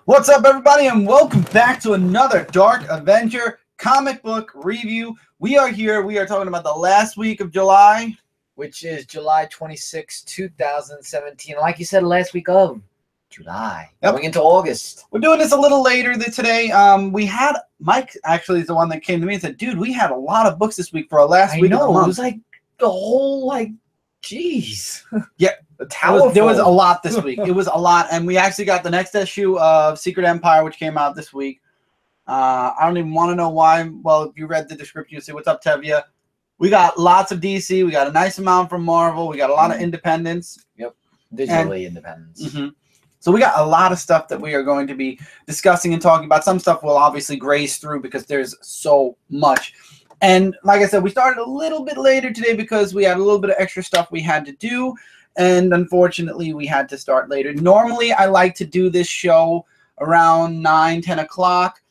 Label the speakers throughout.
Speaker 1: What's up, everybody, and welcome back to another Dark Avenger comic book review. We are here. We are talking about the last week of July,
Speaker 2: which is July 26, 2017. Like you said, last week of July.
Speaker 1: Yep.
Speaker 2: Going into August.
Speaker 1: We're doing this a little later than today. We had Mike actually is the one that came to me and said, "Dude, we had a lot of books this week for our last week of the month."
Speaker 2: It was like the whole jeez.
Speaker 1: Yeah. There was a lot this week. It was a lot, and we actually got the next issue of Secret Empire, which came out this week. I don't even want to know why. Well, if you read the description, you see what's up, Tevya. We got lots of DC. We got a nice amount from Marvel. We got a lot of independents.
Speaker 2: Yep, digitally independents.
Speaker 1: So we got a lot of stuff that we are going to be discussing and talking about. Some stuff we'll obviously graze through because there's so much. And like I said, we started a little bit later today because we had a little bit of extra stuff we had to do. And unfortunately, we had to start later. Normally, I like to do this show around 9, 10 o'clock.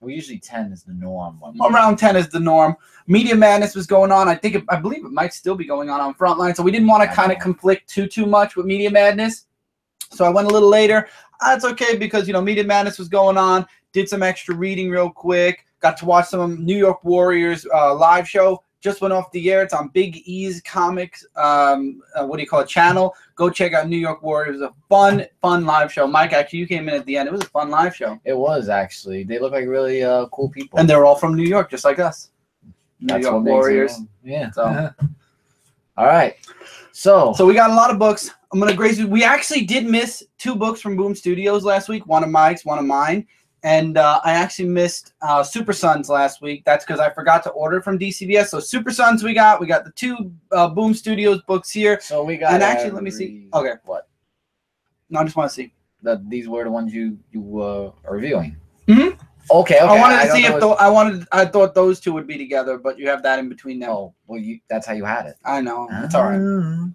Speaker 2: Well, usually 10 is the norm.
Speaker 1: Around 10 is the norm. Media Madness was going on. I believe it might still be going on Frontline. So we didn't want to kind of conflict too much with Media Madness. So I went a little later. That's okay because, Media Madness was going on. Did some extra reading real quick. Got to watch some New York Warriors live show. Just went off the air. It's on Big E's Comics, channel. Go check out New York Warriors. It was a fun live show. Mike, actually, you came in at the end. It was a fun live show.
Speaker 2: It was, actually. They look like really cool people.
Speaker 1: And they're all from New York, just like us.
Speaker 2: New
Speaker 1: York Warriors.
Speaker 2: Yeah.
Speaker 1: So.
Speaker 2: All right. So
Speaker 1: we got a lot of books. I'm going to grace you. We actually did miss 2 books from Boom Studios last week. One of Mike's, one of mine. And I actually missed Super Sons last week. That's because I forgot to order from DCBS. So Super Sons we got the 2 Boom Studios books here.
Speaker 2: So we got.
Speaker 1: And actually, let me see. Okay.
Speaker 2: What?
Speaker 1: No, I just want to see.
Speaker 2: These were the ones you are reviewing.
Speaker 1: Mm-hmm.
Speaker 2: Okay.
Speaker 1: I wanted to see if I thought those 2 would be together, but you have that in between them.
Speaker 2: Oh, well, that's how you had it.
Speaker 1: I know. It's all right.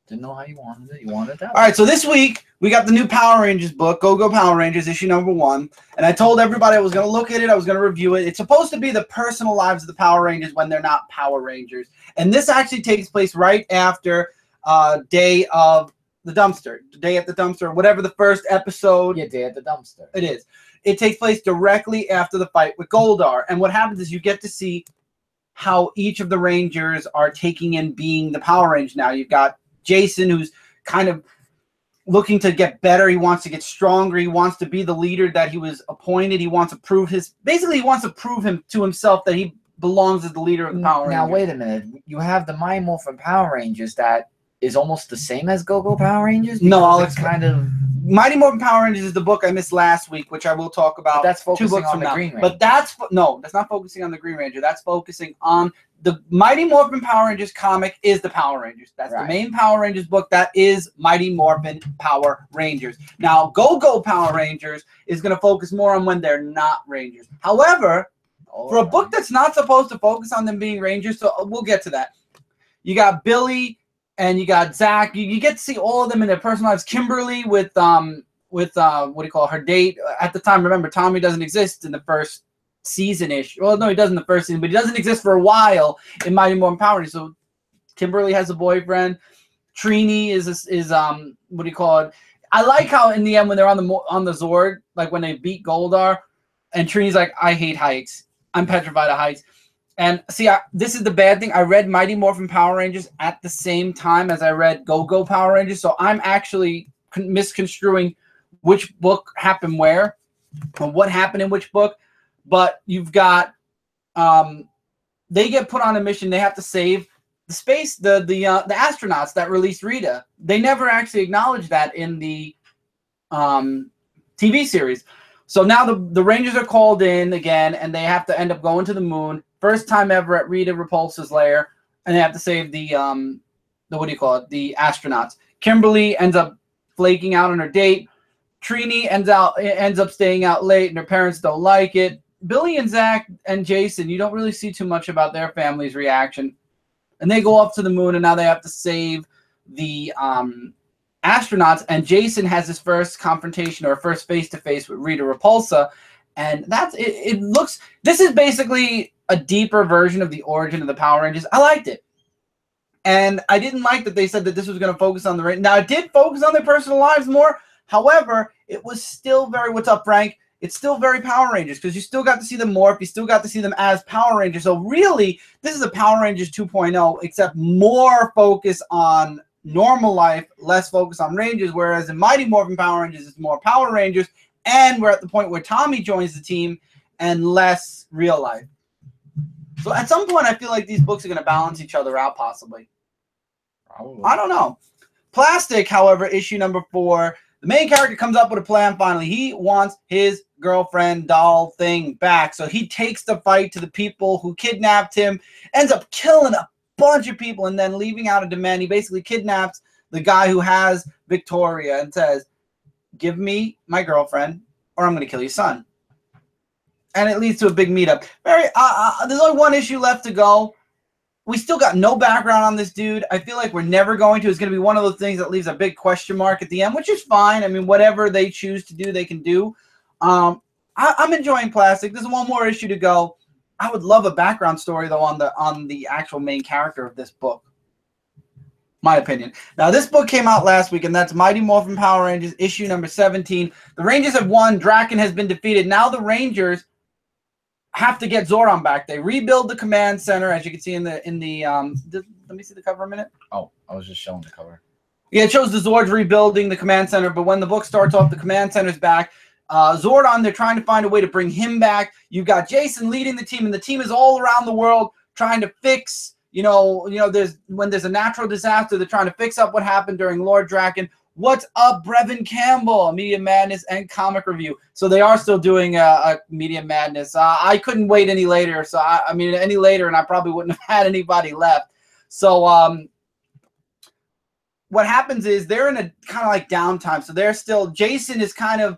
Speaker 2: Didn't know how you wanted it. You wanted that.
Speaker 1: All right, so this week we got the new Power Rangers book, Go Power Rangers, issue number 1. And I told everybody I was going to look at it. I was going to review it. It's supposed to be the personal lives of the Power Rangers when they're not Power Rangers. And this actually takes place right after Day of the Dumpster. Day at the Dumpster, whatever the first episode.
Speaker 2: Yeah, Day at the Dumpster.
Speaker 1: It is. It takes place directly after the fight with Goldar. And what happens is you get to see how each of the Rangers are taking in being the Power Rangers now. You've got Jason, who's kind of looking to get better. He wants to get stronger. He wants to be the leader that he was appointed. He wants to prove he wants to prove to himself that he belongs as the leader of the Power Rangers.
Speaker 2: Now, wait a minute. You have the Mighty Morphin Power Rangers that is almost the same as Go Power Rangers?
Speaker 1: No, I'll
Speaker 2: kind of...
Speaker 1: Mighty Morphin Power Rangers is the book I missed last week, which I will talk about.
Speaker 2: But that's focusing
Speaker 1: 2 books
Speaker 2: on
Speaker 1: from
Speaker 2: the
Speaker 1: now.
Speaker 2: Green Ranger.
Speaker 1: But that's not focusing on the Green Ranger. That's focusing on the Mighty Morphin Power Rangers comic is the Power Rangers. That's the main Power Rangers book. That is Mighty Morphin Power Rangers. Now, Go Power Rangers is going to focus more on when they're not Rangers. However, for a book that's not supposed to focus on them being Rangers, so we'll get to that. You got Billy and you got Zach. You get to see all of them in their personal lives. Kimberly with her date at the time. Remember, Tommy doesn't exist in the first season-ish. Well, no, he does in the first season, but he doesn't exist for a while in Mighty Morphin Power Rangers. So Kimberly has a boyfriend. Trini is I like how in the end when they're on the Zord, like when they beat Goldar, and Trini's like, I hate heights. I'm petrified of heights. And see, this is the bad thing. I read Mighty Morphin Power Rangers at the same time as I read Go Power Rangers, so I'm actually misconstruing which book happened where and what happened in which book. But you've got they get put on a mission. They have to save the astronauts that released Rita. They never actually acknowledged that in the TV series. So now the Rangers are called in again, and they have to end up going to the moon. First time ever at Rita Repulsa's lair, and they have to save the astronauts. Kimberly ends up flaking out on her date. Trini ends up staying out late, and her parents don't like it. Billy and Zach and Jason, you don't really see too much about their family's reaction. And they go up to the moon, and now they have to save the astronauts. And Jason has his first confrontation or first face-to-face with Rita Repulsa. And that's it. This is basically a deeper version of the origin of the Power Rangers. I liked it. And I didn't like that they said that this was going to focus on the Rangers. Now, it did focus on their personal lives more. However, it was still very, what's up, Frank? It's still very Power Rangers because you still got to see them morph. You still got to see them as Power Rangers. So really, this is a Power Rangers 2.0, except more focus on normal life, less focus on Rangers. Whereas in Mighty Morphin Power Rangers, it's more Power Rangers. And we're at the point where Tommy joins the team and less real life. So at some point, I feel like these books are going to balance each other out, possibly.
Speaker 2: Probably.
Speaker 1: I don't know. Plastic, however, issue number 4. The main character comes up with a plan finally. He wants his girlfriend doll thing back. So he takes the fight to the people who kidnapped him, ends up killing a bunch of people, and then leaving out a demand. He basically kidnaps the guy who has Victoria and says, give me my girlfriend or I'm going to kill your son. And it leads to a big meetup. There's only one issue left to go. We still got no background on this dude. I feel like we're never going to. It's going to be one of those things that leaves a big question mark at the end, which is fine. I mean, whatever they choose to do, they can do. I'm enjoying Plastic. There's one more issue to go. I would love a background story, though, on the actual main character of this book. My opinion. Now, this book came out last week, and that's Mighty Morphin Power Rangers, issue number 17. The Rangers have won. Draken has been defeated. Now the Rangers have to get Zordon back. They rebuild the command center, as you can see in the let me see the cover a minute.
Speaker 2: Oh, I was just showing the cover.
Speaker 1: Yeah, it shows the Zords rebuilding the command center, but when the book starts off, the command center's back. Zordon, they're trying to find a way to bring him back. You've got Jason leading the team, and the team is all around the world trying to fix, when there's a natural disaster, they're trying to fix up what happened during Lord Draken. What's up, Brevin Campbell? Media Madness and Comic Review. So they are still doing a Media Madness. I couldn't wait any later. So any later, and I probably wouldn't have had anybody left. So what happens is they're in a kind of like downtime. So they're still, Jason is kind of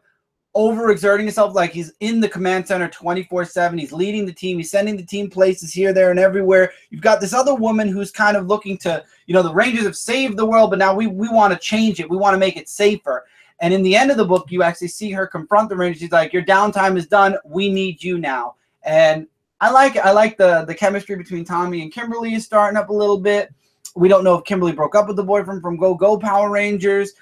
Speaker 1: overexerting himself, like he's in the command center 24/7. He's leading the team. He's sending the team places here, there, and everywhere. You've got this other woman who's kind of looking to, the Rangers have saved the world, but now we want to change it. We want to make it safer. And in the end of the book, you actually see her confront the Rangers. She's like, your downtime is done. We need you now. And I like it. I like the chemistry between Tommy and Kimberly is starting up a little bit. We don't know if Kimberly broke up with the boyfriend from Go Go Power Rangers.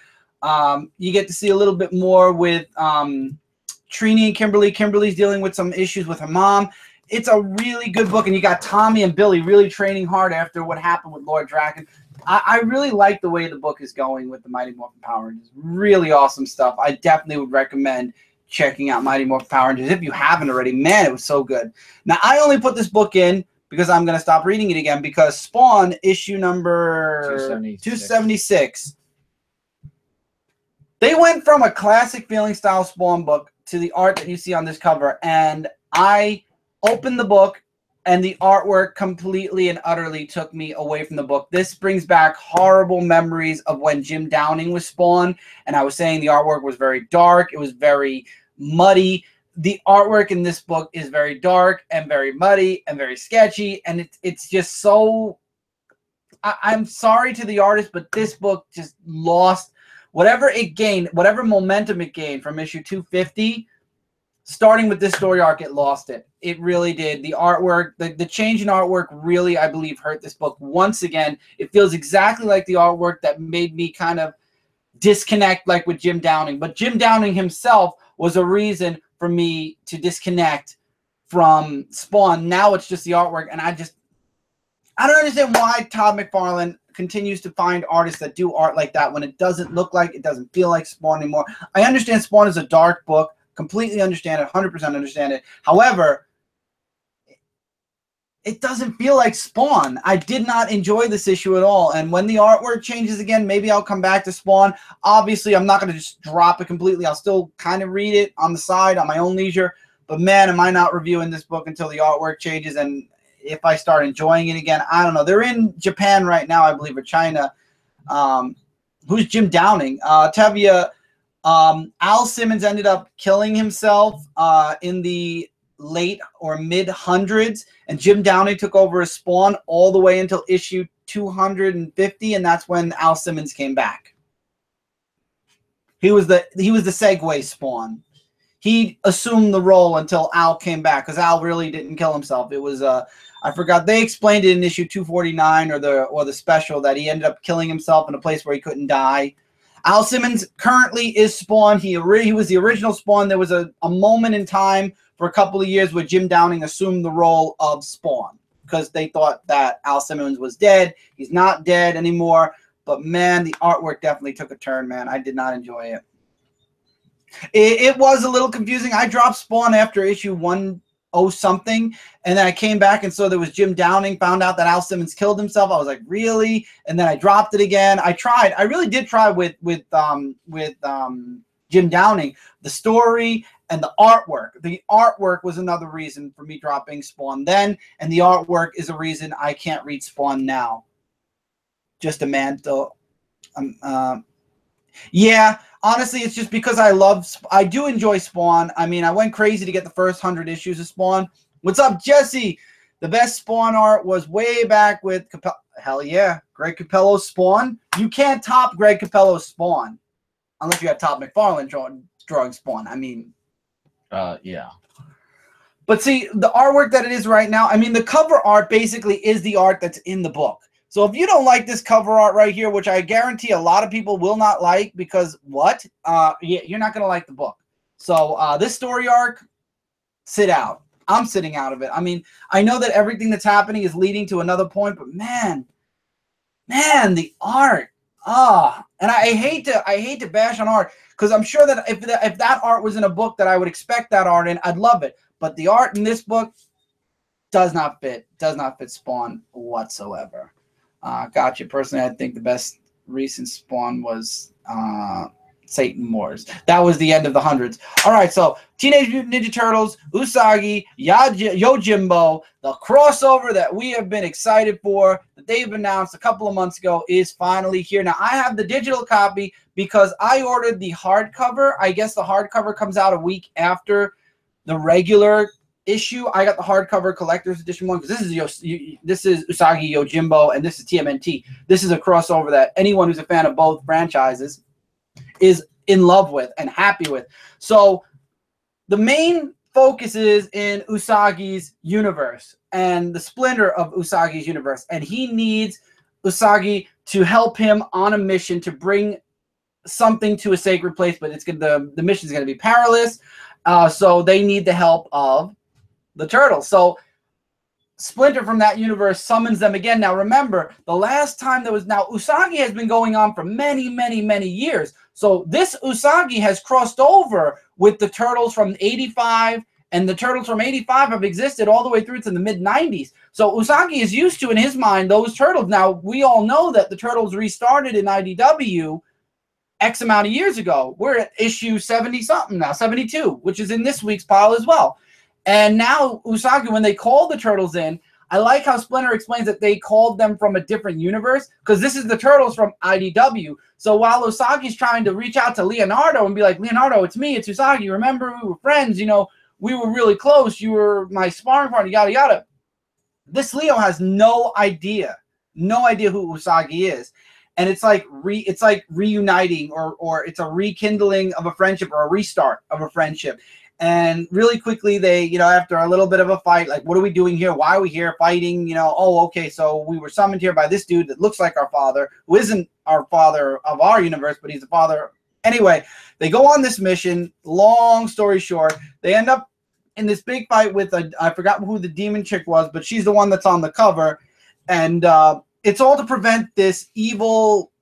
Speaker 1: You get to see a little bit more with Trini and Kimberly. Kimberly's dealing with some issues with her mom. It's a really good book, and you got Tommy and Billy really training hard after what happened with Lord Draken. I really like the way the book is going with the Mighty Morphin Power Rangers. Really awesome stuff. I definitely would recommend checking out Mighty Morphin Power Rangers if you haven't already. Man, it was so good. Now, I only put this book in because I'm going to stop reading it again because Spawn, issue number 276. They went from a classic feeling style Spawn book to the art that you see on this cover, and I opened the book, and the artwork completely and utterly took me away from the book. This brings back horrible memories of when Jim Downing was Spawn, and I was saying the artwork was very dark. It was very muddy. The artwork in this book is very dark and very muddy and very sketchy, and it's just so... I'm sorry to the artist, but this book just lost whatever it gained, whatever momentum it gained from issue 250. Starting with this story arc, it lost it. It really did. The artwork, the change in artwork really, I believe, hurt this book once again. It feels exactly like the artwork that made me kind of disconnect, like with Jim Downing. But Jim Downing himself was a reason for me to disconnect from Spawn. Now it's just the artwork, and I don't understand why Todd McFarlane continues to find artists that do art like that when it doesn't look like, it doesn't feel like Spawn anymore. I understand Spawn is a dark book. Completely understand it, 100% understand it. However, it doesn't feel like Spawn. I did not enjoy this issue at all. And when the artwork changes again, maybe I'll come back to Spawn. Obviously, I'm not going to just drop it completely. I'll still kind of read it on the side, on my own leisure. But man, am I not reviewing this book until the artwork changes. And if I start enjoying it again, I don't know. They're in Japan right now, I believe, or China. Who's Jim Downing? Tevye... Al Simmons ended up killing himself in the late or mid-hundreds, and Jim Downing took over as Spawn all the way until issue 250, and that's when Al Simmons came back. He was the segue Spawn. He assumed the role until Al came back, because Al really didn't kill himself. It was I forgot, they explained it in issue 249 or the special that he ended up killing himself in a place where he couldn't die. Al Simmons currently is Spawn. He was the original Spawn. There was a moment in time for a couple of years where Jim Downing assumed the role of Spawn because they thought that Al Simmons was dead. He's not dead anymore. But, man, the artwork definitely took a turn, man. I did not enjoy it. It was a little confusing. I dropped Spawn after issue 1 something, and then I came back and saw there was Jim Downing, found out that Al Simmons killed himself. I was like, really? And then I dropped it again. I really did try with Jim Downing, the story and the artwork. The artwork was another reason for me dropping Spawn then, and the artwork is a reason I can't read Spawn now. Just a man, though. Yeah, honestly, it's just because I do enjoy Spawn. I mean, I went crazy to get the first 100 issues of Spawn. What's up, Jesse? The best Spawn art was way back with hell yeah, Greg Capello's Spawn. You can't top Greg Capello's Spawn unless you have Todd McFarlane drawing Spawn. I mean,
Speaker 2: yeah.
Speaker 1: But see, the artwork that it is right now, I mean, the cover art basically is the art that's in the book. So if you don't like this cover art right here, which I guarantee a lot of people will not like because what? Yeah, you're not going to like the book. So this story arc, sit out. I'm sitting out of it. I mean, I know that everything that's happening is leading to another point, but man, the art. And I hate to bash on art because I'm sure that if that art was in a book that I would expect that art in, I'd love it. But the art in this book does not fit Spawn whatsoever. Gotcha. Personally, I think the best recent Spawn was Satan Wars. That was the end of the hundreds. All right, so Teenage Mutant Ninja Turtles, Usagi, Yojimbo, the crossover that we have been excited for, that they've announced a couple of months ago, is finally here. Now, I have the digital copy because I ordered the hardcover. I guess the hardcover comes out a week after the regular issue. I got the hardcover collector's edition one because this is Usagi, Yojimbo, and this is TMNT. This is a crossover that anyone who's a fan of both franchises is in love with and happy with. So the main focus is in Usagi's universe and the splinter of Usagi's universe, and he needs Usagi to help him on a mission to bring something to a sacred place, but the mission is going to be perilous. So they need the help of the Turtles. So Splinter from that universe summons them again. Now remember, the last time Usagi has been going on for many, many, many years. So this Usagi has crossed over with the Turtles from 85, and the Turtles from 85 have existed all the way through to the mid-90s. So Usagi is used to, in his mind, those Turtles. Now, we all know that the Turtles restarted in IDW X amount of years ago. We're at issue 70-something now, 72, which is in this week's pile as well. And now Usagi, when they call the Turtles in, I like how Splinter explains that they called them from a different universe because this is the Turtles from IDW. So while Usagi's trying to reach out to Leonardo and be like, Leonardo, it's me, it's Usagi. Remember, we were friends. You know, we were really close. You were my sparring partner, yada, yada. This Leo has no idea who Usagi is. And it's like reuniting or it's a rekindling of a friendship or a restart of a friendship. And really quickly, they, after a little bit of a fight, like, what are we doing here? Why are we here fighting? Oh, okay, so we were summoned here by this dude that looks like our father, who isn't our father of our universe, but he's the father. Anyway, they go on this mission. Long story short, they end up in this big fight with I forgot who the demon chick was, but she's the one that's on the cover. And it's all to prevent this evil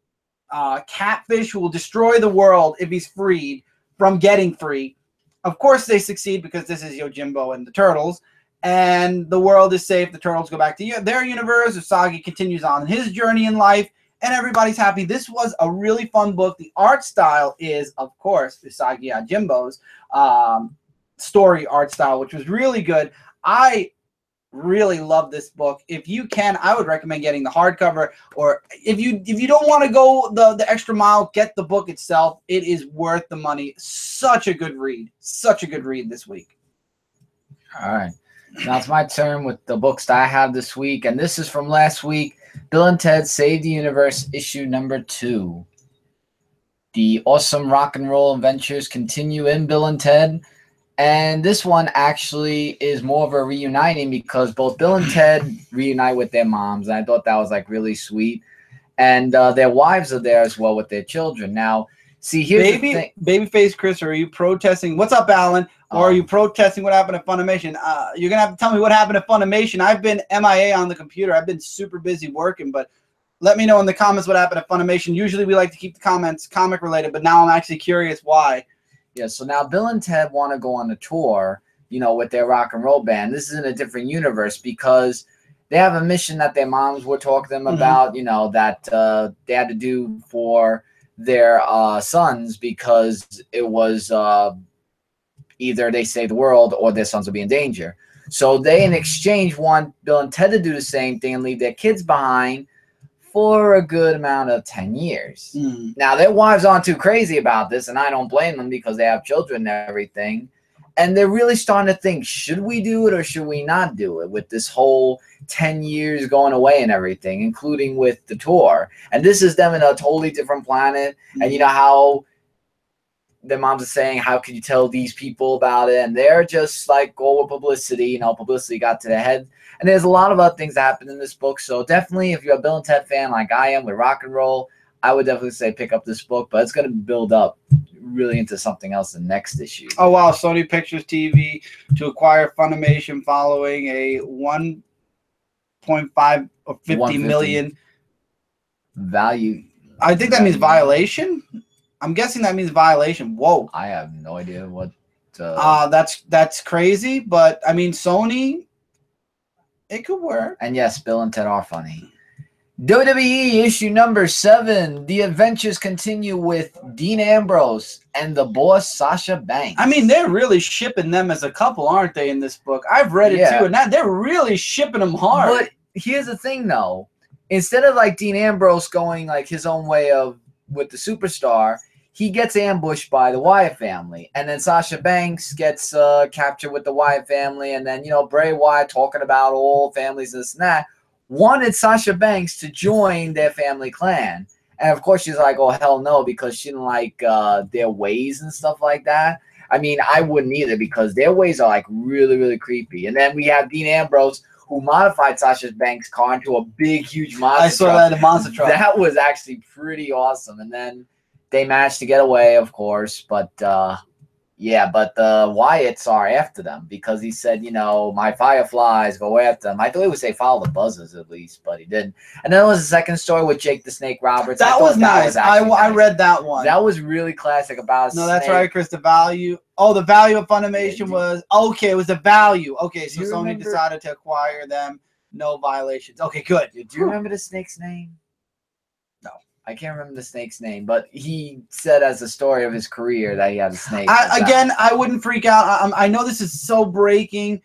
Speaker 1: catfish who will destroy the world if he's freed from getting free. Of course, they succeed because this is Yojimbo and the Turtles, and the world is safe. The Turtles go back to their universe. Usagi continues on his journey in life, and everybody's happy. This was a really fun book. The art style is, of course, Usagi Yojimbo's story art style, which was really good. I really love this book. If you can, I would recommend getting the hardcover, or if you don't want to go the extra mile, get the book itself. It is worth the money. Such a good read this week.
Speaker 2: All right, now it's my turn with the books that I have this week, and this is from last week. Bill and Ted Save the Universe, issue number 2. The awesome rock and roll adventures continue in Bill and Ted. And this one actually is more of a reuniting because both Bill and Ted reunite with their moms. And I thought that was like really sweet. and their wives are there as well with their children. Now, see, here's the thing.
Speaker 1: Babyface Chris, are you protesting? What's up, Alan? Or are you protesting what happened at Funimation? You're going to have to tell me what happened at Funimation. I've been MIA on the computer. I've been super busy working, but let me know in the comments what happened at Funimation. Usually we like to keep the comments comic related, but now I'm actually curious why.
Speaker 2: Yeah, so now Bill and Ted want to go on a tour, you know, with their rock and roll band. This is in a different universe because they have a mission that their moms were talking to them about, you know, that they had to do for their sons because it was either they save the world or their sons will be in danger. So they, in exchange, want Bill and Ted to do the same thing and leave their kids behind for a good amount of 10 years. Now, their wives aren't too crazy about this, and I don't blame them because they have children and everything. And they're really starting to think, should we do it or should we not do it with this whole 10 years going away and everything, including with the tour. And this is them in a totally different planet. And you know how their moms are saying, how could you tell these people about it? And they're just like, oh, with publicity, you know, publicity got to their head. And there's a lot of other things that happen in this book. So definitely, if you're a Bill and Ted fan like I am with rock and roll, I would definitely say pick up this book. But it's going to build up really into something else in the next issue.
Speaker 1: Oh, wow. Sony Pictures TV to acquire Funimation following a 1.5 or 50 million
Speaker 2: value.
Speaker 1: I think that means violation. I'm guessing that means violation. Whoa.
Speaker 2: I have no idea what.
Speaker 1: That's crazy. But I mean, Sony, it could work.
Speaker 2: And yes, Bill and Ted are funny. WWE issue number 7. The adventures continue with Dean Ambrose and the boss Sasha Banks.
Speaker 1: I mean, they're really shipping them as a couple, aren't they, in this book? I've read it too, and now they're really shipping them hard.
Speaker 2: But here's the thing, though. Instead of like Dean Ambrose going like his own way of with the superstar, he gets ambushed by the Wyatt family, and then Sasha Banks gets captured with the Wyatt family, and then, you know, Bray Wyatt talking about all families, this and that, wanted Sasha Banks to join their family clan. And of course she's like, oh, hell no, because she didn't like their ways and stuff like that. I mean, I wouldn't either because their ways are like really, really creepy. And then we have Dean Ambrose, who modified Sasha Banks' car into a big, huge monster
Speaker 1: I saw
Speaker 2: truck.
Speaker 1: that in the monster truck.
Speaker 2: That was actually pretty awesome. And then they managed to get away, of course, but yeah, but the Wyatts are after them because he said, you know, my Fireflies go after them. I thought he would say follow the buzzers at least, but he didn't. And then there was a second story with Jake the Snake Roberts.
Speaker 1: That was nice. I read that one.
Speaker 2: That was really classic about
Speaker 1: No, that's right, Chris. The value. Oh, the value of Funimation was okay. It was the value. Okay, so Sony decided to acquire them. No violations. Okay, good.
Speaker 2: Do you remember the snake's name? No. I can't remember the snake's name, but he said as a story of his career that he had a snake.
Speaker 1: I wouldn't freak out. I know this is so breaking.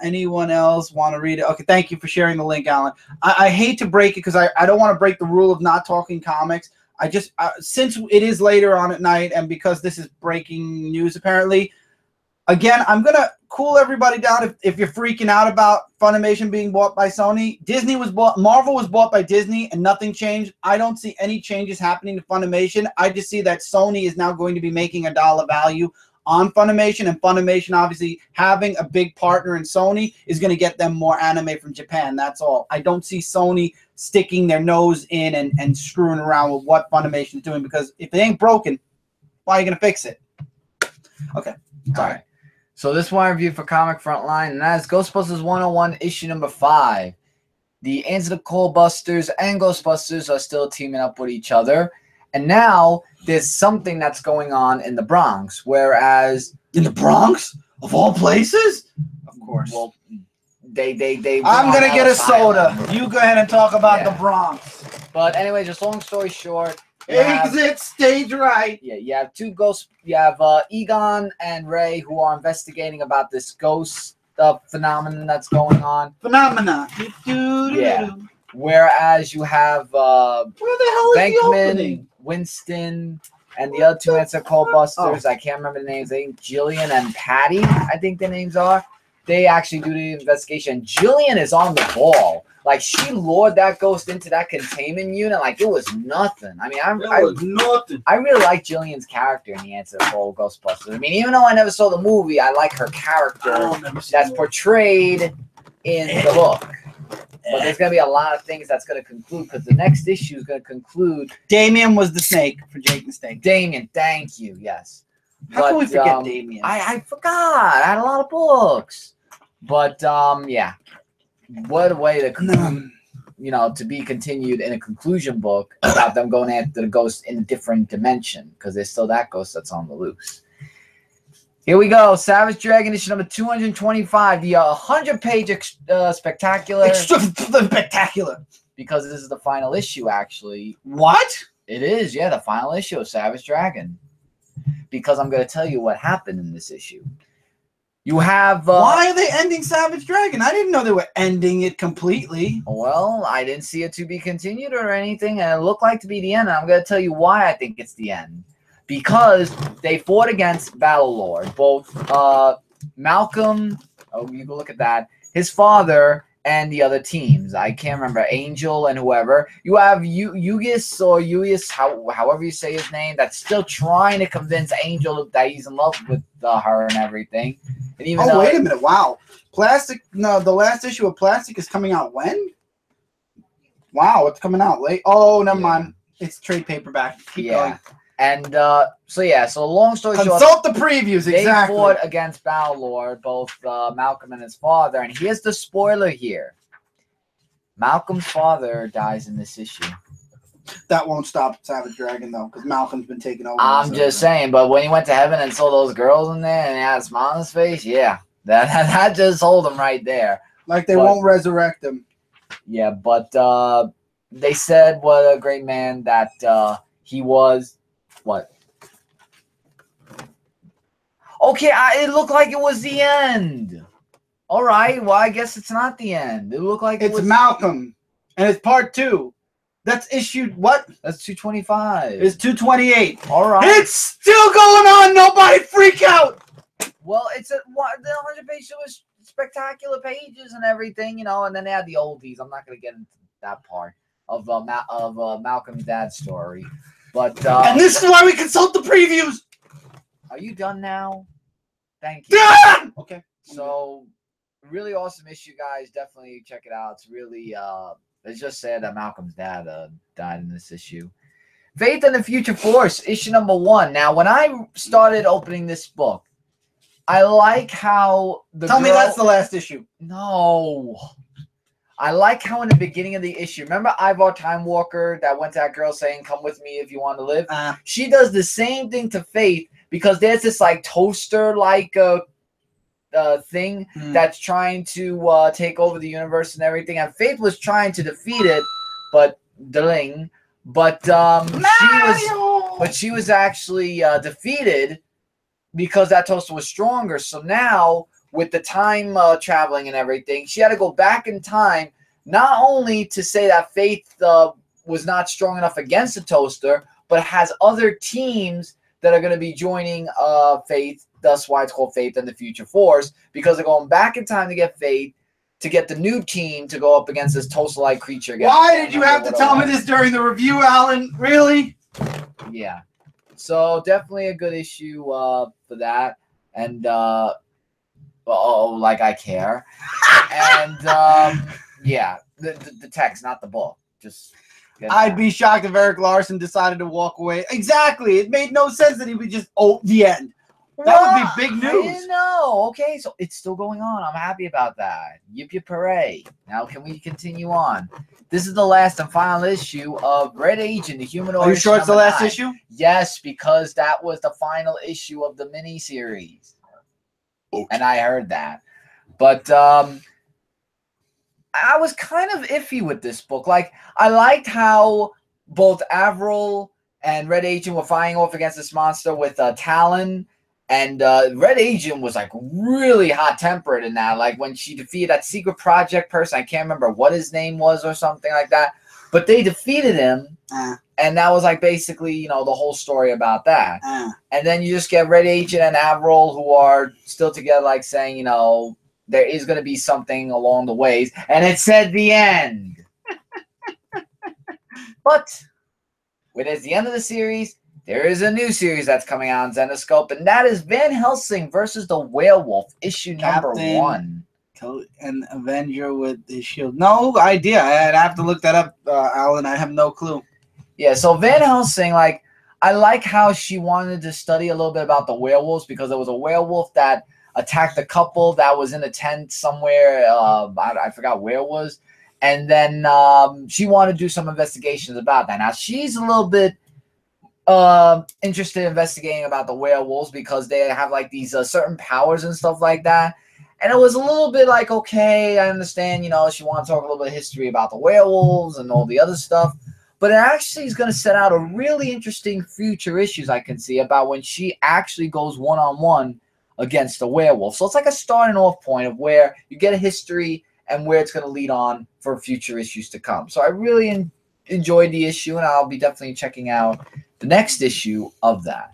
Speaker 1: Anyone else want to read it? Okay, thank you for sharing the link, Alan. I hate to break it because I don't want to break the rule of not talking comics. I just, since it is later on at night and because this is breaking news apparently, again, I'm going to cool everybody down if you're freaking out about Funimation being bought by Sony. Marvel was bought by Disney and nothing changed. I don't see any changes happening to Funimation. I just see that Sony is now going to be making a dollar value on Funimation, and Funimation obviously having a big partner in Sony is going to get them more anime from Japan. That's all. I don't see Sony sticking their nose in and screwing around with what Funimation is doing, because if it ain't broken, why are you going to fix it? Okay.
Speaker 2: All right. So this one review for Comic Frontline, and that is Ghostbusters 101 issue number 5. The Answer the Call Busters and Ghostbusters are still teaming up with each other. And now there's something that's going on in the Bronx, whereas
Speaker 1: in the Bronx of all places, of course.
Speaker 2: Well, they.
Speaker 1: I'm gonna get a soda. You go ahead and talk about the Bronx.
Speaker 2: But anyway, just long story short.
Speaker 1: Exit stage right.
Speaker 2: Yeah, you have two ghosts. You have Egon and Ray who are investigating about this ghost phenomenon that's going on.
Speaker 1: Phenomena.
Speaker 2: Yeah. Whereas you have
Speaker 1: where the hell is
Speaker 2: Bankman, Winston, and the other two Answer Call Busters. I can't remember the names. I think Jillian and Patty, I think their names are. They actually do the investigation. Jillian is on the ball. Like, she lured that ghost into that containment unit like it was nothing. I mean, I really like Jillian's character in the Answer to Call Ghostbusters. I mean, even though I never saw the movie, I like her character that's portrayed in the book. But there's going to be a lot of things that's going to conclude because the next issue is going to conclude.
Speaker 1: Damien was the snake for Jake and Snake.
Speaker 2: Damien, thank you. Yes.
Speaker 1: How can we forget Damien?
Speaker 2: I forgot. I had a lot of books. But, yeah. What a way to conclude, to be continued in a conclusion book about them going after the ghost in a different dimension because there's still that ghost that's on the loose. Here we go. Savage Dragon issue number 225. The 100-page spectacular.
Speaker 1: Spectacular.
Speaker 2: Because this is the final issue, actually.
Speaker 1: What?
Speaker 2: It is, yeah, the final issue of Savage Dragon. Because I'm going to tell you what happened in this issue. You have...
Speaker 1: Why are they ending Savage Dragon? I didn't know they were ending it completely.
Speaker 2: Well, I didn't see it to be continued or anything, and it looked like to be the end. And I'm going to tell you why I think it's the end. Because they fought against Battlelord. Both Malcolm, you can look at that, his father, and the other teams. I can't remember, Angel and whoever. You have Uis, however you say his name, that's still trying to convince Angel that he's in love with her and everything. And even
Speaker 1: wait a minute, wow. Plastic, no, the last issue of Plastic is coming out when? Wow, it's coming out late. Oh, never mind. It's trade paperback. Keep going.
Speaker 2: And so long story short,
Speaker 1: consult the previews. Exactly.
Speaker 2: They fought against Battlelord, both Malcolm and his father. And here's the spoiler here: Malcolm's father dies in this issue.
Speaker 1: That won't stop Savage Dragon though, because Malcolm's been taken over.
Speaker 2: I'm just saying, but when he went to heaven and saw those girls in there and he had a smile on his face, yeah, that just sold him right there.
Speaker 1: Like they won't resurrect him.
Speaker 2: Yeah, but they said what a great man that he was. What? Okay, it looked like it was the end. All right, well, I guess it's not the end. It looked like
Speaker 1: it's Malcolm, and it's part 2. That's issued what?
Speaker 2: That's 225.
Speaker 1: It's 228.
Speaker 2: All right.
Speaker 1: It's still going on. Nobody freak out.
Speaker 2: Well, it's the 100-page was spectacular pages and everything, and then they had the oldies. I'm not going to get into that part of Malcolm's dad's story. But
Speaker 1: and this is why we consult the previews.
Speaker 2: Are you done now? Thank you.
Speaker 1: Done! Okay.
Speaker 2: So, really awesome issue, guys. Definitely check it out. It's really, it's just sad that Malcolm's dad died in this issue. Faith in the Future Force, issue number 1. Now, when I started opening this book, I like how
Speaker 1: Tell me that's the last issue.
Speaker 2: No. I like how in the beginning of the issue, remember Ivar Time Walker that went to that girl saying, come with me if you want to live? She does the same thing to Faith because there's this like toaster-like thing that's trying to take over the universe and everything. And Faith was trying to defeat it, but she was actually defeated because that toaster was stronger. So now, with the time traveling and everything, she had to go back in time, not only to say that Faith was not strong enough against the toaster, but has other teams that are going to be joining Faith. That's why it's called Faith in the Future Force, because they're going back in time to get Faith, to get the new team to go up against this toaster-like creature.
Speaker 1: Why did you have to tell me this during the review, Alan? Really?
Speaker 2: Yeah. So definitely a good issue for that. And like I care. And yeah, the text, not the book. Just
Speaker 1: I'd be shocked if Eric Larson decided to walk away. Exactly. It made no sense that he would just the end. That would be big news.
Speaker 2: I didn't know. Okay, so it's still going on. I'm happy about that. Yip yip hooray. Now can we continue on? This is the last and final issue of Red Agent, the Humanoid.
Speaker 1: Are you sure it's the last issue?
Speaker 2: Yes, because that was the final issue of the miniseries. Okay. And I heard that. But I was kind of iffy with this book. Like, I liked how both Avril and Red Agent were fighting off against this monster with Talon. And Red Agent was, like, really hot-tempered in that. Like, when she defeated that secret project person, I can't remember what his name was or something like that. But they defeated him. And that was, like, basically, you know, the whole story about that. And then you just get Red Agent and Avril, who are still together, like, saying, you know, there is going to be something along the ways. And it said the end. But when it's the end of the series, there is a new series that's coming out on Zenoscope, and that is Van Helsing versus the Werewolf, issue number 1.
Speaker 1: An Avenger with his shield. No idea. I'd have to look that up, Alan. I have no clue.
Speaker 2: Yeah, so Van Helsing, like, I like how she wanted to study a little bit about the werewolves because there was a werewolf that attacked a couple that was in a tent somewhere. I forgot where it was. And then she wanted to do some investigations about that. Now, she's a little bit interested in investigating about the werewolves because they have, like, these certain powers and stuff like that. And it was a little bit like, okay, I understand, you know, she wanted to talk a little bit of history about the werewolves and all the other stuff. But it actually is going to set out a really interesting future issues I can see about when she actually goes one-on-one against a werewolf. So it's like a starting off point of where you get a history and where it's going to lead on for future issues to come. So I really enjoyed the issue, and I'll be definitely checking out the next issue of that.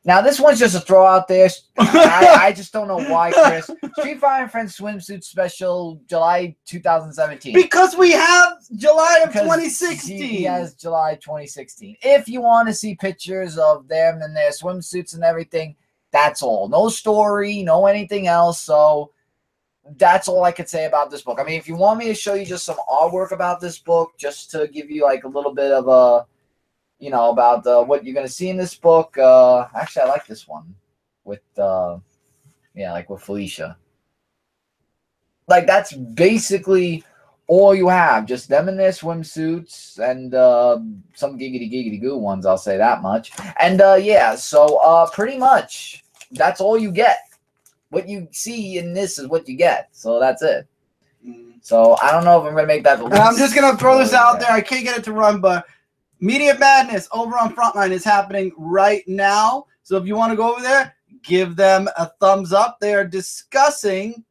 Speaker 2: Now, this one's just a throw out there. I just don't know why, Chris. Street Fighter and Friends Swimsuit Special, July 2017.
Speaker 1: Because we have July of 2016.
Speaker 2: He has July 2016. If you want to see pictures of them and their swimsuits and everything, that's all. No story, no anything else. So that's all I could say about this book. I mean, if you want me to show you just some artwork about this book, just to give you like a little bit of a, you know, about what you're going to see in this book. Actually, I like this one with, like with Felicia. Like, that's basically all you have. Just them in their swimsuits and some giggity goo ones, I'll say that much. And, so pretty much that's all you get. What you see in this is what you get. So that's it. So I don't know if I'm going to make that.
Speaker 1: And I'm just going to throw this out there. I can't get it to run, but Media Madness over on Frontline is happening right now. So if you want to go over there, give them a thumbs up. They are discussing,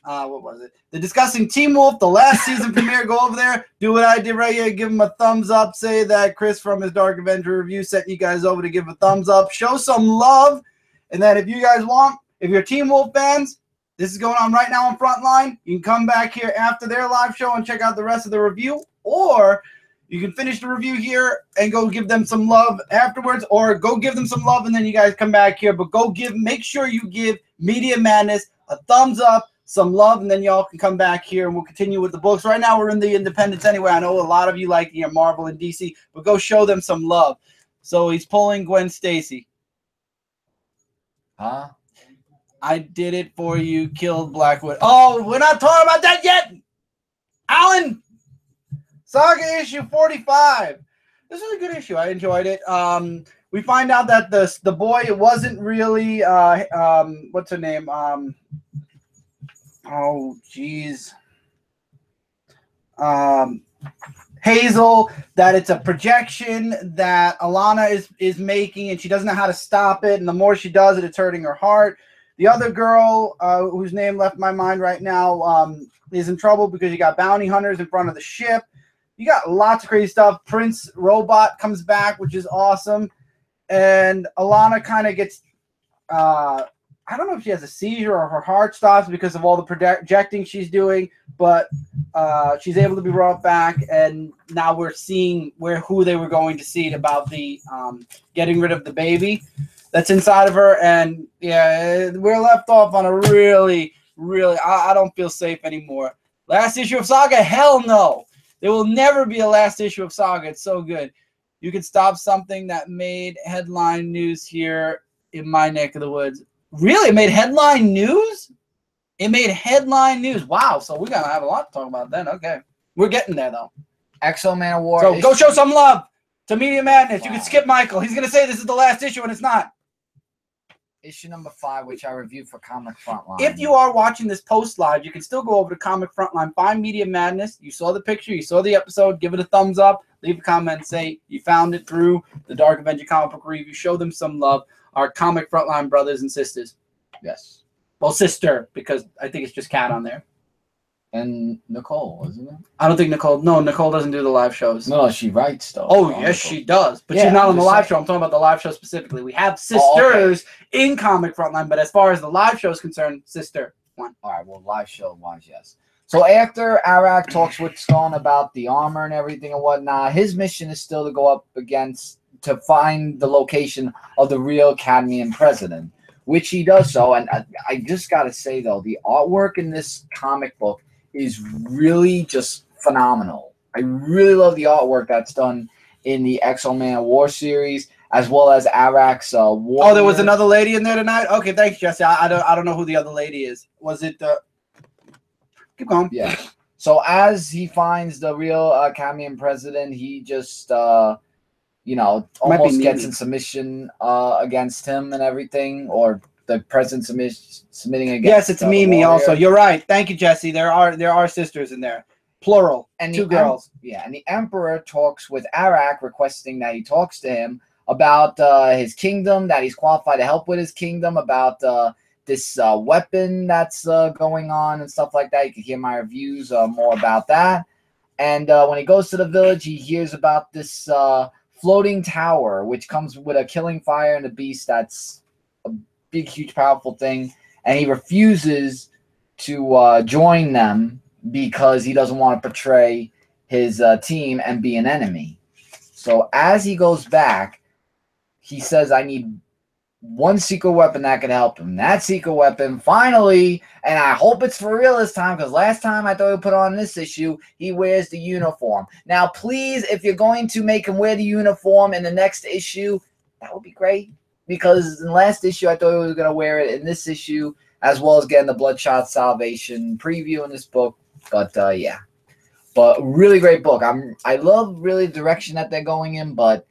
Speaker 1: what was it? They're discussing Teen Wolf, the last season premiere. Go over there, do what I did right here. Give them a thumbs up. Say that Chris from his Dark Avenger review sent you guys over to give a thumbs up. Show some love. And then if you guys want, if you're Teen Wolf fans, this is going on right now on Frontline. You can come back here after their live show and check out the rest of the review. Or you can finish the review here and go give them some love afterwards, or go give them some love and then you guys come back here. But make sure you give Media Madness a thumbs up, some love, and then y'all can come back here and we'll continue with the books. Right now we're in the independents anyway. I know a lot of you like Marvel and DC, but go show them some love. So he's pulling Gwen Stacy.
Speaker 2: Huh?
Speaker 1: I did it for you. Killed Blackwood. Oh, we're not talking about that yet. Alan. Saga issue 45. This is a good issue. I enjoyed it. We find out that the boy wasn't really what's her name? Oh geez. Hazel, that it's a projection that Alana is making, and she doesn't know how to stop it, and the more she does it, it's hurting her heart. The other girl, whose name left my mind right now, is in trouble because you got bounty hunters in front of the ship. You got lots of crazy stuff. Prince Robot comes back, which is awesome. And Alana kind of gets, I don't know if she has a seizure or her heart stops because of all the projecting she's doing, but she's able to be brought back. And now we're seeing who they were going to see about the getting rid of the baby that's inside of her. And yeah, we're left off on a really, I don't feel safe anymore. Last issue of Saga? Hell no. There will never be a last issue of Saga. It's so good. You can stop something that made headline news here in my neck of the woods. Really? It made headline news? It made headline news. Wow. So we're going to have a lot to talk about then. Okay. We're getting there, though.
Speaker 2: Exo Manowar.
Speaker 1: So go show some love to Media Madness. Wow. You can skip Michael. He's going to say this is the last issue, and it's not.
Speaker 2: Issue number 5, which I reviewed for Comic Frontline.
Speaker 1: If you are watching this post live, you can still go over to Comic Frontline, find Media Madness. You saw the picture, you saw the episode, give it a thumbs up, leave a comment, say you found it through the Dark Avenger comic book review. Show them some love. Our Comic Frontline brothers and sisters.
Speaker 2: Yes.
Speaker 1: Well, sister, because I think it's just Kat on there.
Speaker 2: And Nicole, isn't it?
Speaker 1: I don't think Nicole. No, Nicole doesn't do the live shows.
Speaker 2: No, she writes stuff.
Speaker 1: Oh, yes, she does. But she's not on the live show. I'm talking about the live show specifically. We have sisters in Comic Frontline, but as far as the live show is concerned, sister one.
Speaker 2: All right, well, live show-wise, yes. So after Arak talks with Stone about the armor and everything and whatnot, his mission is still to go up against, to find the location of the real Cadmian president, which he does so. And I just got to say, though, the artwork in this comic book is really just phenomenal. I really love the artwork that's done in the Manowar series, as well as Arak's War.
Speaker 1: Oh, there was another lady in there tonight? Okay, thanks, Jesse. I don't know who the other lady is. Was it keep going.
Speaker 2: Yeah. So as he finds the real Cadmian president, he just almost gets in submission against him and everything, or the president submitting against.
Speaker 1: Yes, it's Mimi also. You're right. Thank you, Jesse. There are sisters in there. Plural. And 2 girls.
Speaker 2: And the Emperor talks with Arak, requesting that he talks to him about his kingdom, that he's qualified to help with his kingdom, about this weapon that's going on and stuff like that. You can hear my reviews more about that. And when he goes to the village, he hears about this floating tower, which comes with a killing fire and a beast that's a big, huge, powerful thing. And he refuses to join them because he doesn't want to betray his team and be an enemy. So as he goes back, he says, I need one secret weapon that can help him. That secret weapon, finally, and I hope it's for real this time, because last time I thought he put on this issue, he wears the uniform. Now, please, if you're going to make him wear the uniform in the next issue, that would be great. Because in the last issue, I thought he was going to wear it in this issue, as well as getting the Bloodshot Salvation preview in this book. But, yeah. But really great book. I love really the direction that they're going in, but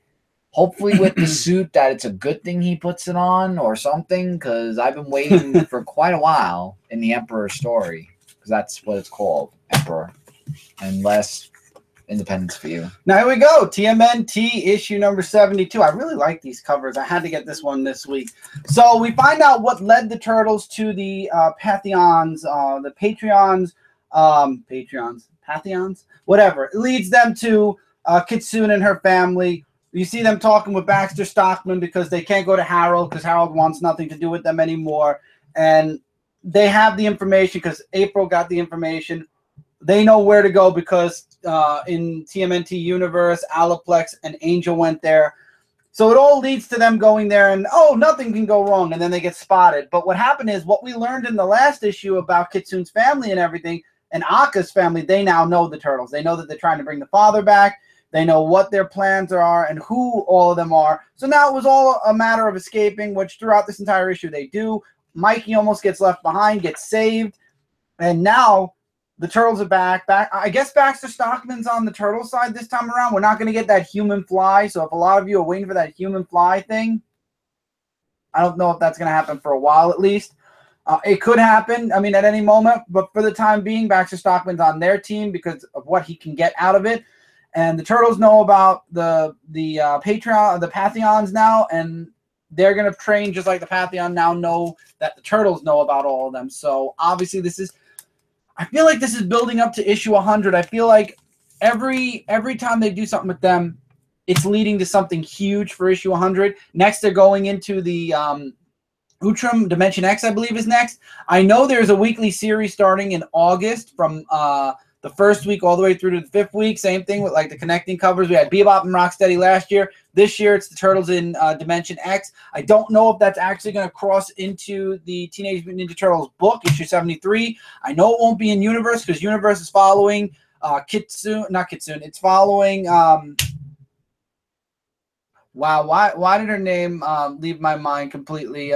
Speaker 2: hopefully with the suit that it's a good thing he puts it on or something, because I've been waiting for quite a while in the Emperor story, because that's what it's called, Emperor. And less Independence for you.
Speaker 1: Now here we go, TMNT issue number 72. I really like these covers. I had to get this one this week. So we find out what led the Turtles to the Pantheons, the Pantheons, whatever. It leads them to Kitsune and her family. You see them talking with Baxter Stockman because they can't go to Harold because Harold wants nothing to do with them anymore. And they have the information because April got the information. They know where to go because in TMNT Universe, Aliplex and Angel went there. So it all leads to them going there and, oh, nothing can go wrong. And then they get spotted. But what happened is what we learned in the last issue about Kitsune's family and everything, and Aka's family, they now know the Turtles. They know that they're trying to bring the father back. They know what their plans are and who all of them are. So now it was all a matter of escaping, which throughout this entire issue they do. Mikey almost gets left behind, gets saved. And now the Turtles are back. I guess Baxter Stockman's on the Turtle side this time around. We're not going to get that human fly. So if a lot of you are waiting for that human fly thing, I don't know if that's going to happen for a while at least. It could happen, I mean, at any moment. But for the time being, Baxter Stockman's on their team because of what he can get out of it. And the Turtles know about the Pantheons now, and they're going to train just like the Pantheon now know that the Turtles know about all of them. So obviously I feel like this is building up to issue 100. I feel like every time they do something with them, it's leading to something huge for issue 100. Next, they're going into the Utrum Dimension X, I believe, is next. I know there's a weekly series starting in August from the first week all the way through to the 5th week. Same thing with like the connecting covers. We had Bebop and Rocksteady last year. This year it's the Turtles in Dimension X. I don't know if that's actually going to cross into the Teenage Mutant Ninja Turtles book, issue 73. I know it won't be in Universe because Universe is following Kitsune. It's following... wow, why did her name leave my mind completely?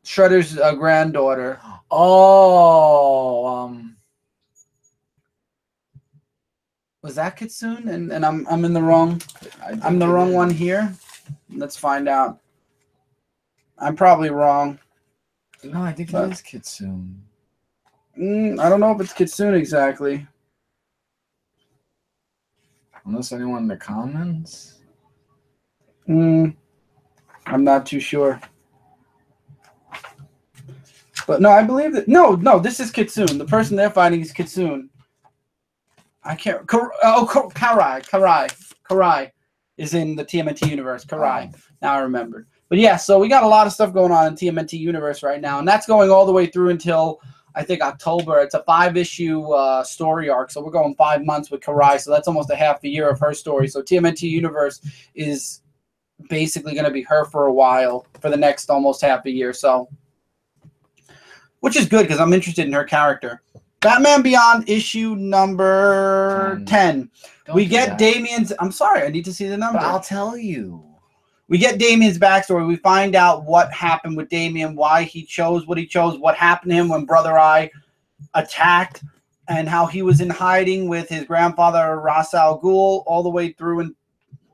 Speaker 1: Shredder's granddaughter.
Speaker 2: Oh,
Speaker 1: was that Kitsune? And I'm in the wrong. I'm the wrong one here. Let's find out. I'm probably wrong.
Speaker 2: No, I think it is Kitsune.
Speaker 1: I don't know if it's Kitsune exactly.
Speaker 2: Unless anyone in the comments.
Speaker 1: I'm not too sure. But no, I believe that. No, this is Kitsune. The person they're fighting is Kitsune. I can't. Karai is in the TMNT universe. Karai. Now I remembered. But yeah, so we got a lot of stuff going on in TMNT universe right now, and that's going all the way through until I think October. It's a 5-issue story arc, so we're going 5 months with Karai. So that's almost a half a year of her story. So TMNT universe is basically going to be her for a while, for the next almost half a year. So, which is good because I'm interested in her character. Batman Beyond issue number 10. We get Damien's. I'm sorry, I need to see the number.
Speaker 2: But I'll tell you.
Speaker 1: We get Damien's backstory. We find out what happened with Damien, why he chose what he chose, what happened to him when Brother Eye attacked, and how he was in hiding with his grandfather Ra's al Ghul all the way through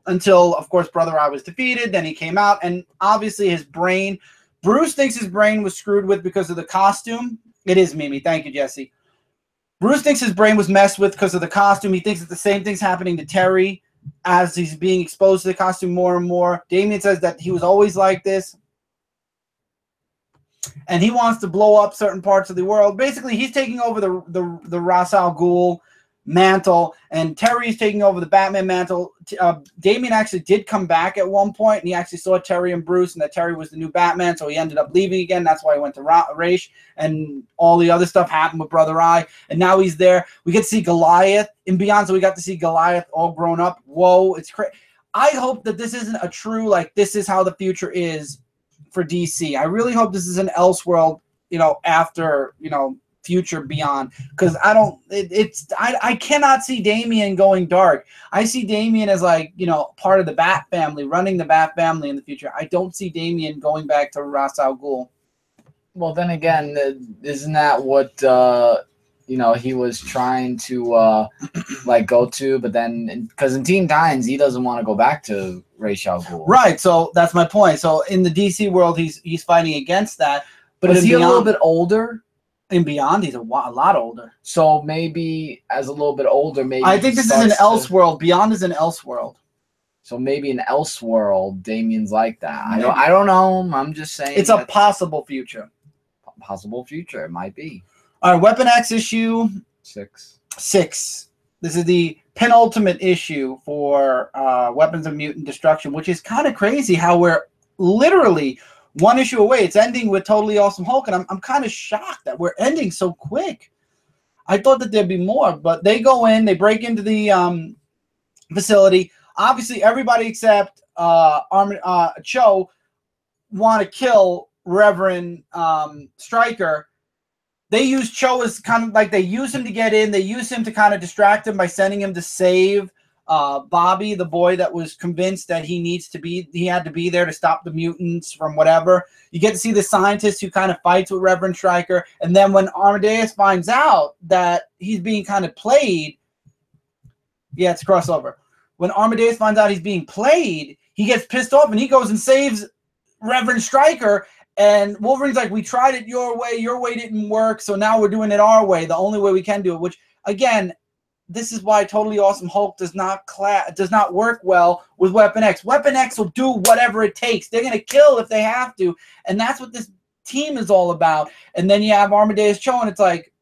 Speaker 1: until, of course, Brother Eye was defeated. Then he came out, and obviously his brain. Bruce thinks his brain was screwed with because of the costume. It is Mimi. Thank you, Jesse. Bruce thinks his brain was messed with because of the costume. He thinks that the same thing's happening to Terry as he's being exposed to the costume more and more. Damien says that he was always like this. And he wants to blow up certain parts of the world. Basically, he's taking over the Ra's al Ghul mantle, and Terry's taking over the Batman mantle. Damien actually did come back at one point, and he actually saw Terry and Bruce, and that Terry was the new Batman, so he ended up leaving again. That's why he went to Raish, and all the other stuff happened with Brother Eye, and now he's there. We get to see Goliath in Beyond, so we got to see Goliath all grown up. Whoa, it's crazy. I hope that this isn't a true, like, this is how the future is for DC. I really hope this is an Elseworld, after, future Beyond, because I cannot see Damien going dark. I see Damien as part of the Bat family, running the Bat family in the future. I don't see Damien going back to Ra's al Ghul.
Speaker 2: Well, then again, isn't that what he was trying to go to? But then, because in Teen Titans, he doesn't want to go back to Ra's al Ghul.
Speaker 1: Right. So that's my point. So in the DC world, he's fighting against that.
Speaker 2: But is he a little bit older?
Speaker 1: In Beyond, he's a lot older.
Speaker 2: So maybe as a little bit older, maybe
Speaker 1: I think this is an Elseworld. Beyond is an Elseworld.
Speaker 2: So maybe an Elseworld, Damien's like that. I don't know. I'm just saying.
Speaker 1: It's a possible future.
Speaker 2: Possible future. It might be.
Speaker 1: All right, Weapon X issue
Speaker 2: 6.
Speaker 1: This is the penultimate issue for Weapons of Mutant Destruction, which is kind of crazy how we're literally one issue away. It's ending with Totally Awesome Hulk, and I'm kind of shocked that we're ending so quick. I thought that there'd be more, but they go in, they break into the facility. Obviously, everybody except Cho want to kill Reverend Stryker. They use Cho as kind of like, they use him to get in. They use him to kind of distract him by sending him to save Bobby, the boy that was convinced that he had to be there to stop the mutants from whatever. You get to see the scientist who kind of fights with Reverend Stryker. And then when Amadeus finds out that he's being kind of played, yeah, it's crossover. When Amadeus finds out he's being played, he gets pissed off and he goes and saves Reverend Stryker. And Wolverine's like, we tried it your way didn't work, so now we're doing it our way, the only way we can do it. Which, again, this is why Totally Awesome Hulk does not work well with Weapon X. Weapon X will do whatever it takes. They're going to kill if they have to, and that's what this team is all about. And then you have Amadeus Cho, and it's like,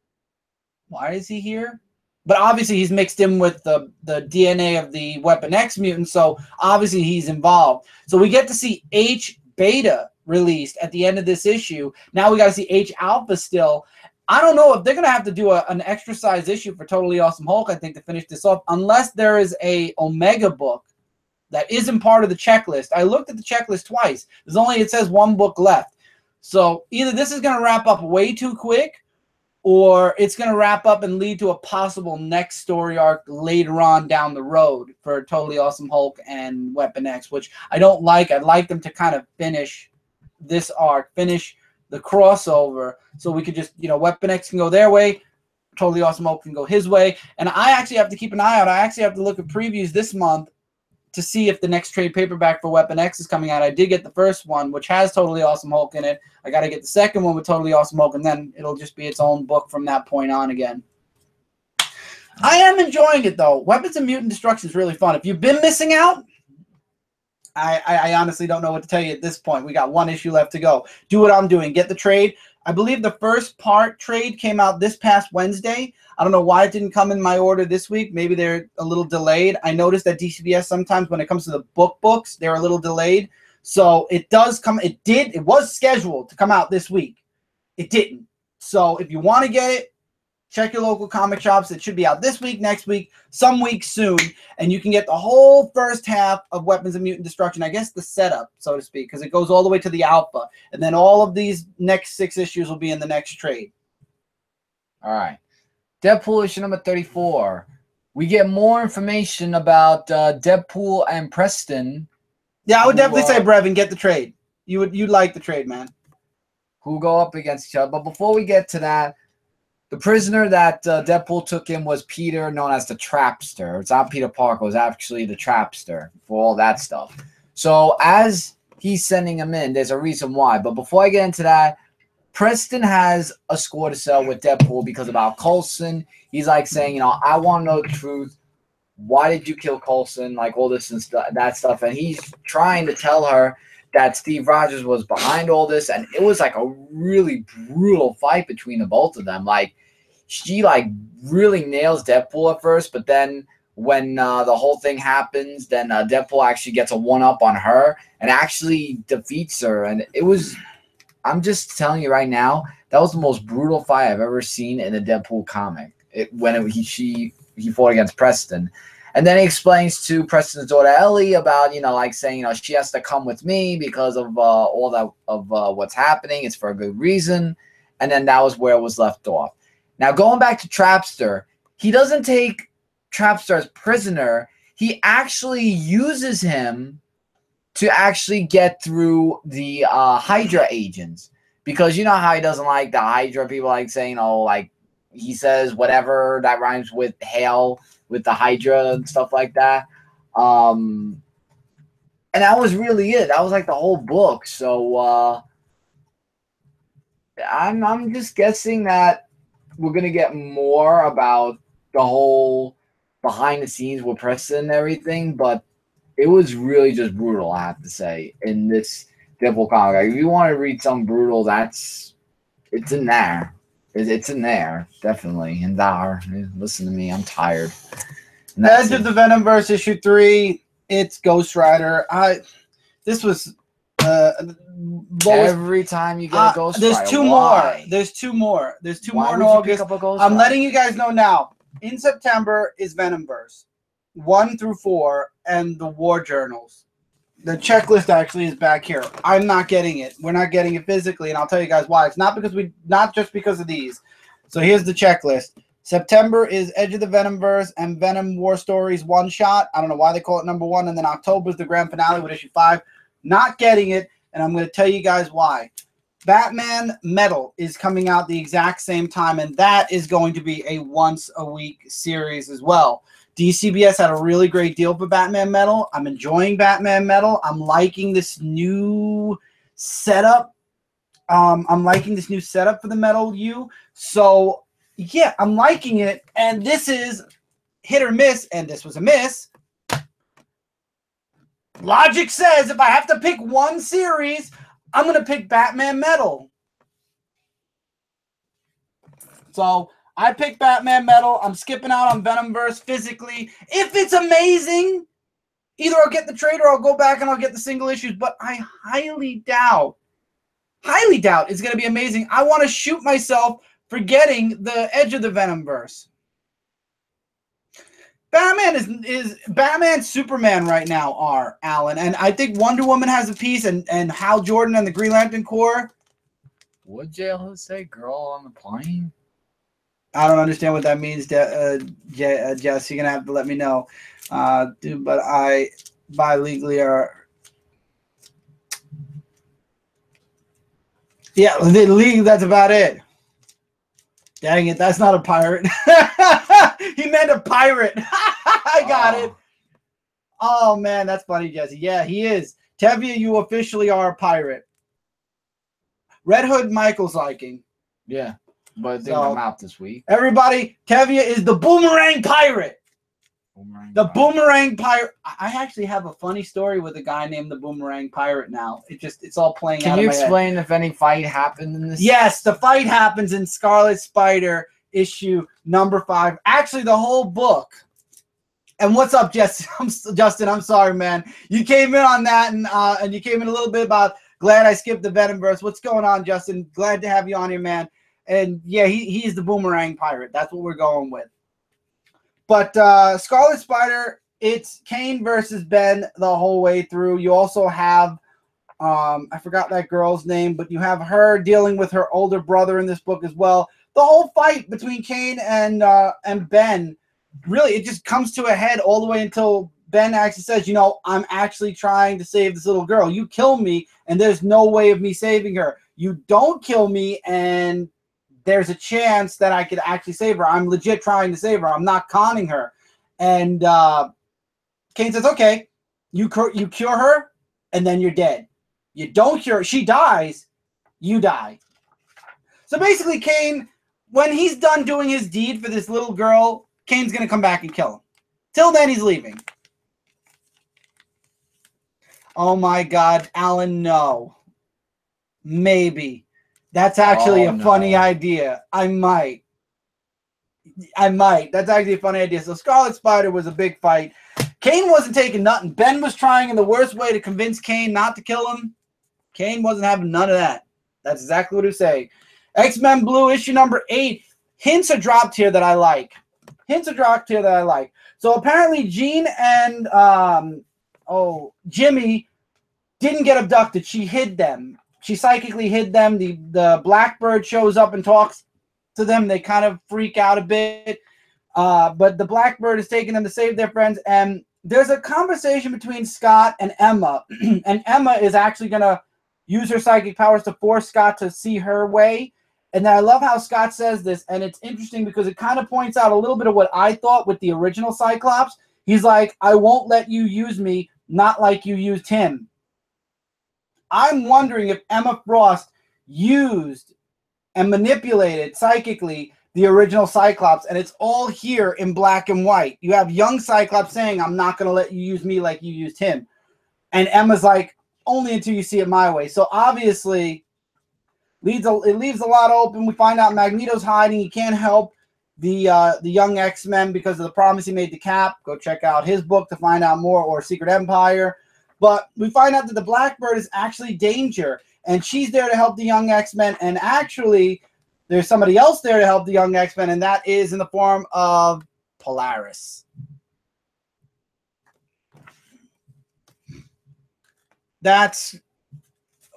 Speaker 1: why is he here? But obviously he's mixed in with the DNA of the Weapon X mutant, so obviously he's involved. So we get to see H-Beta released at the end of this issue. Now we got to see H-Alpha still. I don't know if they're going to have to do an extra size issue for Totally Awesome Hulk, I think, to finish this off, unless there is a Omega book that isn't part of the checklist. I looked at the checklist twice. It says one book left. So either this is going to wrap up way too quick, or it's going to wrap up and lead to a possible next story arc later on down the road for Totally Awesome Hulk and Weapon X, which I don't like. I'd like them to kind of finish this arc, finish the crossover, so we could just, Weapon X can go their way, Totally Awesome Hulk can go his way. And I actually have to keep an eye out. I actually have to look at previews this month to see if the next trade paperback for Weapon X is coming out. I did get the first one, which has Totally Awesome Hulk in it. I got to get the second one with Totally Awesome Hulk, and then it'll just be its own book from that point on again. I am enjoying it, though. Weapons of Mutant Destruction is really fun. If you've been missing out, I honestly don't know what to tell you at this point. We got one issue left to go. Do what I'm doing. Get the trade. I believe the first part trade came out this past Wednesday. I don't know why it didn't come in my order this week. Maybe they're a little delayed. I noticed that DCBS sometimes when it comes to the books, they're a little delayed. So it does come. It was scheduled to come out this week. It didn't. So if you want to get it, check your local comic shops. It should be out this week, next week, some weeks soon, and you can get the whole first half of Weapons of Mutant Destruction. I guess the setup, so to speak, because it goes all the way to the alpha, and then all of these next 6 issues will be in the next trade.
Speaker 2: All right. Deadpool issue number 34. We get more information about Deadpool and Preston.
Speaker 1: Yeah, I would definitely say, Brevin, get the trade. You'd like the trade, man.
Speaker 2: Who go up against each other. But before we get to that, the prisoner that Deadpool took in was Peter, known as the Trapster. It's not Peter Parker. It was actually the Trapster for all that stuff. So as he's sending him in, there's a reason why. But before I get into that, Preston has a score to settle with Deadpool because about Coulson. He's like saying, you know, I want to know the truth. Why did you kill Coulson? Like all this and that stuff. And he's trying to tell her that Steve Rogers was behind all this. And it was like a really brutal fight between the both of them. Like she like really nails Deadpool at first. But then when the whole thing happens, then Deadpool actually gets a one-up on her and actually defeats her. And it was... I'm just telling you right now, that was the most brutal fight I've ever seen in a Deadpool comic. He fought against Preston. And then he explains to Preston's daughter Ellie about, you know, like saying, you know, she has to come with me because of all that of what's happening. It's for a good reason. And then that was where it was left off. Now, going back to Trapster, he doesn't take Trapster as prisoner. He actually uses him to actually get through the Hydra agents. Because you know how he doesn't like the Hydra people like saying, oh, like he says whatever that rhymes with hail with the Hydra and stuff like that. And that was really it. That was like the whole book. So I'm just guessing that we're going to get more about the whole behind the scenes with Preston and everything. But it was really just brutal, I have to say, in this Deadpool comic. Like, if you want to read something brutal, it's in there. It's in there, definitely. And there, listen to me, I'm tired.
Speaker 1: Edge of the Venomverse issue 3. It's Ghost Rider. This was
Speaker 2: every time you get a Ghost Rider.
Speaker 1: There's two more. There's two more. There's two more in August. I'm letting you guys know now. In September is Venomverse 1 through 4 and the War Journals. The checklist actually is back here. I'm not getting it. We're not getting it physically, and I'll tell you guys why. It's not just because of these. So here's the checklist. September is Edge of the Venomverse and Venom War Stories one shot. I don't know why they call it number 1. And then October is the grand finale with issue 5. Not getting it, and I'm going to tell you guys why. Batman Metal is coming out the exact same time, and that is going to be a once-a-week series as well. DCBS had a really great deal for Batman Metal. I'm enjoying Batman Metal. I'm liking this new setup. I'm liking this new setup for the Metal U. So, yeah, I'm liking it. And this is hit or miss, and this was a miss. Logic says if I have to pick one series, I'm going to pick Batman Metal. So I picked Batman Metal. I'm skipping out on Venomverse physically. If it's amazing, either I'll get the trade or I'll go back and I'll get the single issues. But I highly doubt it's going to be amazing. I want to shoot myself for getting the Edge of the Venomverse. Batman is Batman, Superman right now are, Alan. And I think Wonder Woman has a piece and Hal Jordan and the Green Lantern Corps.
Speaker 2: What'd JL say? Girl on the plane?
Speaker 1: I don't understand what that means, Jess. You're going to have to let me know. But I buy legally are... Yeah, legally, that's about it. Dang it, that's not a pirate. He meant a pirate. I got it. Oh, man, that's funny, Jesse. Yeah, he is. Tevye, you officially are a pirate. Red Hood Michael's liking.
Speaker 2: Yeah, but they come out this week.
Speaker 1: Everybody, Tevye is the boomerang pirate. Boomerang pirate. I actually have a funny story with a guy named the Boomerang Pirate now. It's all playing out.
Speaker 2: Can you explain if any fight happened in this?
Speaker 1: Yes, the fight happens in Scarlet Spider issue number 5. Actually, the whole book. And what's up, Justin? I'm sorry, man. You came in on that, and you came in a little bit about glad I skipped the Venomverse. What's going on, Justin? Glad to have you on here, man. And yeah, he's the boomerang pirate. That's what we're going with. But Scarlet Spider, it's Kane versus Ben the whole way through. You also have, I forgot that girl's name, but you have her dealing with her older brother in this book as well. The whole fight between Kane and Ben, really, it just comes to a head all the way until Ben actually says, you know, I'm actually trying to save this little girl. You kill me, and there's no way of me saving her. You don't kill me, and there's a chance that I could actually save her. I'm legit trying to save her. I'm not conning her. And Kane says, okay, you cure her, and then you're dead. You don't cure her. She dies, you die. So basically, Kane, when he's done doing his deed for this little girl, Kane's going to come back and kill him. Till then, he's leaving. Oh, my God. Alan, no. Maybe. That's actually a funny idea. I might. That's actually a funny idea. So Scarlet Spider was a big fight. Kane wasn't taking nothing. Ben was trying in the worst way to convince Kane not to kill him. Kane wasn't having none of that. That's exactly what he was saying. X-Men Blue issue number 8. Hints are dropped here that I like. So apparently Jean and Jimmy didn't get abducted. She hid them. She psychically hid them. The Blackbird shows up and talks to them. They kind of freak out a bit. But the Blackbird is taking them to save their friends. And there's a conversation between Scott and Emma. And Emma is actually going to use her psychic powers to force Scott to see her way. And I love how Scott says this. And it's interesting because it kind of points out a little bit of what I thought with the original Cyclops. He's like, I won't let you use me, not like you used him. I'm wondering if Emma Frost used and manipulated psychically the original Cyclops, and it's all here in black and white. You have young Cyclops saying, I'm not going to let you use me like you used him. And Emma's like, only until you see it my way. So obviously, it leaves a lot open. We find out Magneto's hiding. He can't help the young X-Men because of the promise he made to Cap. Go check out his book to find out more, or Secret Empire. But we find out that the Blackbird is actually Danger, and she's there to help the young X-Men. And actually, there's somebody else there to help the young X-Men, and that is in the form of Polaris.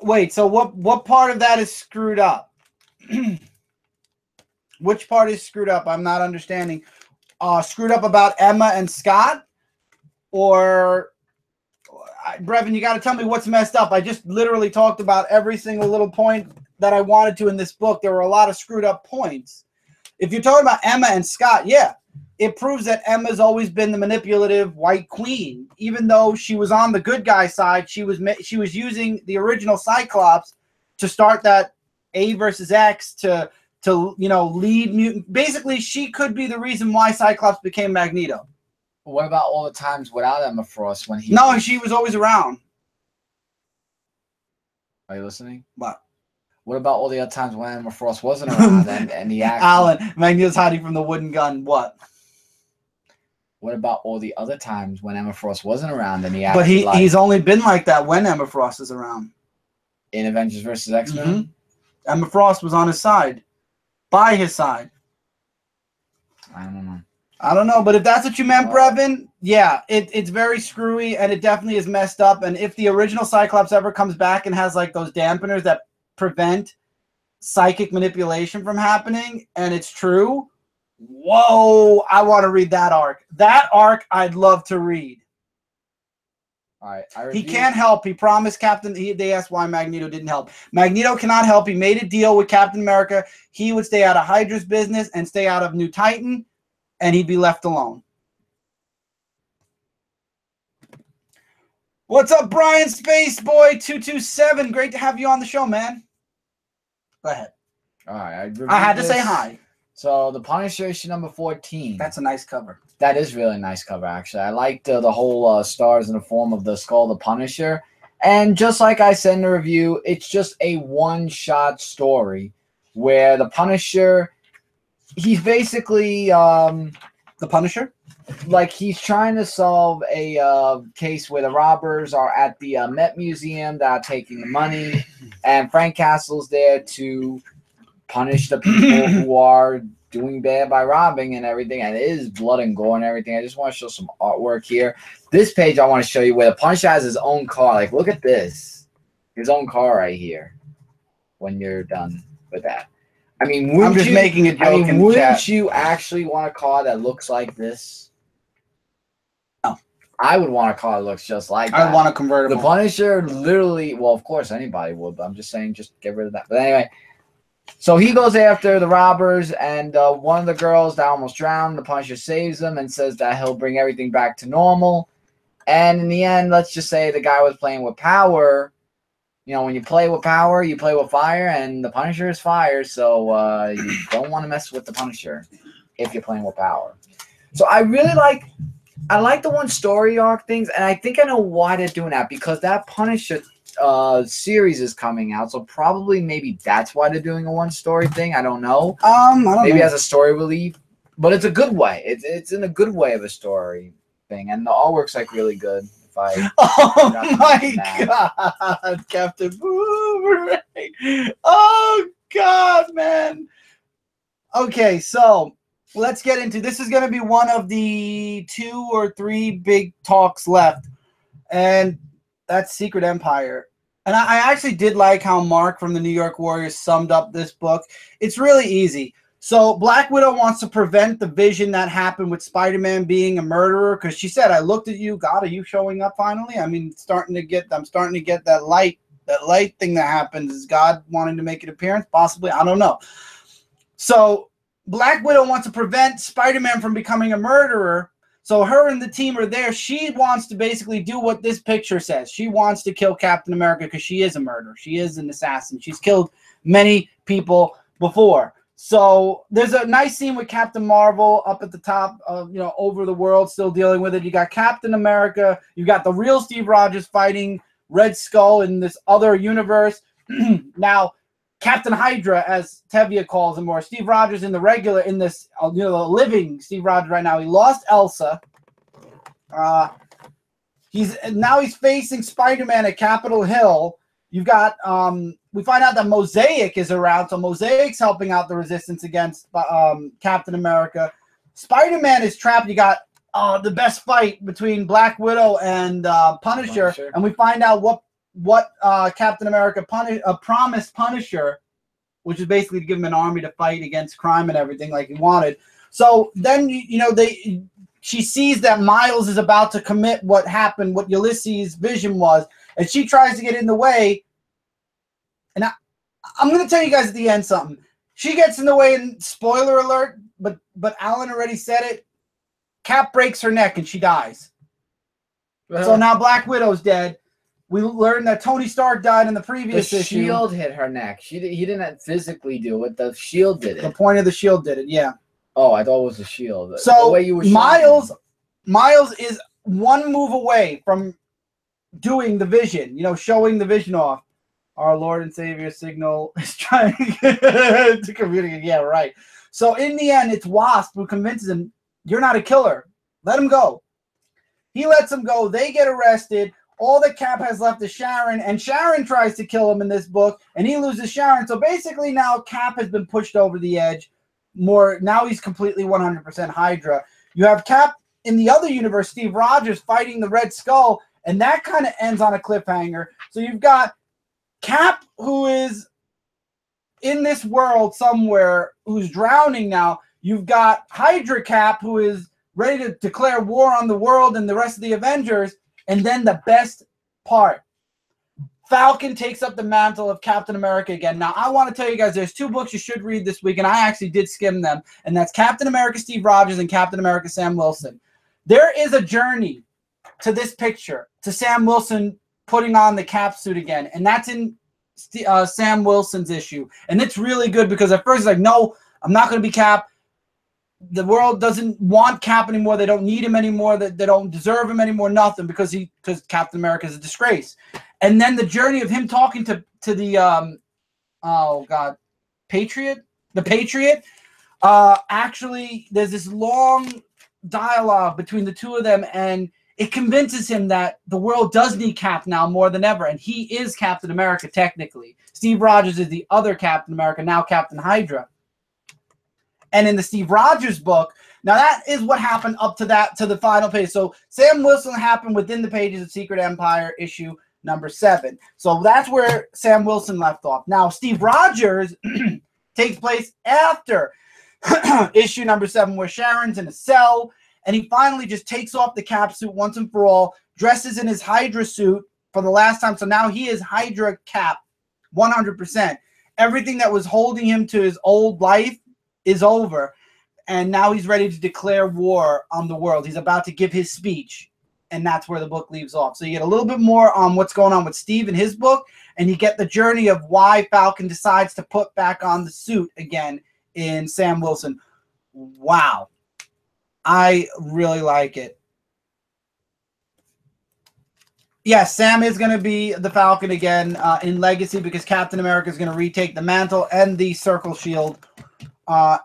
Speaker 1: Wait, so what part of that is screwed up? Which part is screwed up? I'm not understanding. Screwed up about Emma and Scott? Or... Brevin, you got to tell me what's messed up. I just literally talked about every single little point that I wanted to in this book. There were a lot of screwed up points. If you're talking about Emma and Scott, yeah, it proves that Emma's always been the manipulative white queen. Even though she was on the good guy side, she was using the original Cyclops to start that A versus X to lead mutant. Basically, she could be the reason why Cyclops became Magneto.
Speaker 2: What about all the times without Emma Frost when he...
Speaker 1: No, she was always around.
Speaker 2: Are you listening?
Speaker 1: What?
Speaker 2: What about all the other times when Emma Frost wasn't around and he actually...
Speaker 1: Alan, Magneto's hiding from the wooden gun. What?
Speaker 2: What about all the other times when Emma Frost wasn't around and he actually...
Speaker 1: But he's only been like that when Emma Frost is around.
Speaker 2: In Avengers vs. X-Men?
Speaker 1: Mm-hmm. Emma Frost was on his side. By his side. I don't know, but if that's what you meant, Brevin, yeah, it's very screwy, and it definitely is messed up. And if the original Cyclops ever comes back and has like those dampeners that prevent psychic manipulation from happening, and it's true, whoa, I want to read that arc. That arc I'd love to read.
Speaker 2: All right,
Speaker 1: he can't help. He promised Captain. They asked why Magneto didn't help. Magneto cannot help. He made a deal with Captain America. He would stay out of Hydra's business and stay out of New Titan, and he'd be left alone. What's up, Brian Spaceboy227? Great to have you on the show, man. Go ahead.
Speaker 2: All right.
Speaker 1: I had to say hi.
Speaker 2: So the Punisher issue number 14.
Speaker 1: That's a nice cover.
Speaker 2: That is really nice cover, actually. I liked the whole stars in the form of the skull of the Punisher. And just like I said in the review, it's just a one-shot story where the Punisher, he's basically...
Speaker 1: the Punisher?
Speaker 2: Like, he's trying to solve a case where the robbers are at the Met Museum that are taking the money. And Frank Castle's there to punish the people who are doing bad by robbing and everything, and it is blood and gore and everything. I just want to show some artwork here. This page I want to show you where the Punisher has his own car. Like, look at this. His own car right here when you're done with that. I mean,
Speaker 1: I'm just making a joke in
Speaker 2: wouldn't
Speaker 1: chat.
Speaker 2: you actually want a car that looks like this?
Speaker 1: No.
Speaker 2: I would want a car that looks just like that.
Speaker 1: I want a convertible.
Speaker 2: The Punisher literally, well, of course, anybody would, but I'm just saying just get rid of that. But anyway, so he goes after the robbers, and one of the girls that almost drowned, the Punisher saves them and says that he'll bring everything back to normal. And in the end, let's just say the guy was playing with power. You know, when you play with power, you play with fire, and the Punisher is fire, so you don't want to mess with the Punisher if you're playing with power. So I really like the one story arc things, and I think I know why they're doing that, because that Punisher series is coming out, so probably maybe that's why they're doing a one story thing. I don't know.
Speaker 1: I don't know.
Speaker 2: As a story relief, but it's a good way. It's in a good way of a story thing, and the artwork's like really good.
Speaker 1: Oh my God, Captain Boomerang. Oh God, man. Okay, so let's get into this. Is going to be one of the 2 or 3 big talks left, and that's Secret Empire. And I actually did like how Mark from the New York Warriors summed up this book. It's really easy. So Black Widow wants to prevent the vision that happened with Spider-Man being a murderer, because she said, "I looked at you. God, are you showing up finally?" I mean, I'm starting to get that light thing that happens. Is God wanting to make an appearance? Possibly. I don't know. So Black Widow wants to prevent Spider-Man from becoming a murderer. So her and the team are there. She wants to basically do what this picture says. She wants to kill Captain America because she is a murderer. She is an assassin. She's killed many people before. So there's a nice scene with Captain Marvel up at the top of, over the world, still dealing with it. You got Captain America. You got the real Steve Rogers fighting Red Skull in this other universe. Now, Captain Hydra, as Tevye calls him, or Steve Rogers in this living Steve Rogers right now. He lost Elsa. He's facing Spider-Man at Capitol Hill. You've got we find out that Mosaic is around, so Mosaic's helping out the resistance against Captain America. Spider-Man is trapped. You got the best fight between Black Widow and Punisher, and we find out what Captain America promised Punisher, which is basically to give him an army to fight against crime and everything like he wanted. So then she sees that Miles is about to commit what happened, what Ulysses' vision was, and she tries to get in the way. And I'm going to tell you guys at the end something. She gets in the way, and spoiler alert, but Alan already said it. Cap breaks her neck and she dies. So now Black Widow's dead. We learned that Tony Stark died in the previous issue.
Speaker 2: The shield hit her neck. He didn't physically do it. The shield did it.
Speaker 1: The point of the shield did it, yeah.
Speaker 2: Oh, I thought it was the shield.
Speaker 1: So the way you were Miles is one move away from doing the vision, showing the vision off. Our Lord and Savior Signal is trying to communicate. Yeah, right. So in the end, it's Wasp who convinces him, "You're not a killer. Let him go." He lets him go. They get arrested. All that Cap has left is Sharon, and Sharon tries to kill him in this book, and he loses Sharon. So basically now Cap has been pushed over the edge. Now he's completely 100% Hydra. You have Cap in the other universe, Steve Rogers, fighting the Red Skull, and that kind of ends on a cliffhanger. So you've got Cap, who is in this world somewhere, who's drowning now. You've got Hydra Cap, who is ready to declare war on the world and the rest of the Avengers. And then the best part, Falcon takes up the mantle of Captain America again. Now, I want to tell you guys, there's 2 books you should read this week, and I actually did skim them, and that's Captain America Steve Rogers and Captain America Sam Wilson. There is a journey to this picture, to Sam Wilson putting on the Cap suit again, and that's in Sam Wilson's issue. And it's really good because at first it's like, no, I'm not going to be Cap. The world doesn't want Cap anymore. They don't need him anymore. They don't deserve him anymore. Nothing, because Captain America is a disgrace. And then the journey of him talking to the Patriot. The Patriot. Actually, there's this long dialogue between the two of them, and it convinces him that the world does need Cap now more than ever, and he is Captain America technically. Steve Rogers is the other Captain America, now Captain Hydra. And in the Steve Rogers book, now that is what happened up to the final page. So Sam Wilson happened within the pages of Secret Empire issue number 7. So that's where Sam Wilson left off. Now Steve Rogers takes place after issue number 7, where Sharon's in a cell, and he finally just takes off the Cap suit once and for all, dresses in his Hydra suit for the last time. So now he is Hydra Cap 100%. Everything that was holding him to his old life is over, and now he's ready to declare war on the world. He's about to give his speech, and that's where the book leaves off. So you get a little bit more on what's going on with Steve in his book, and you get the journey of why Falcon decides to put back on the suit again in Sam Wilson. Wow. I really like it. Yes, Sam is going to be the Falcon again in Legacy, because Captain America is going to retake the mantle and the Circle Shield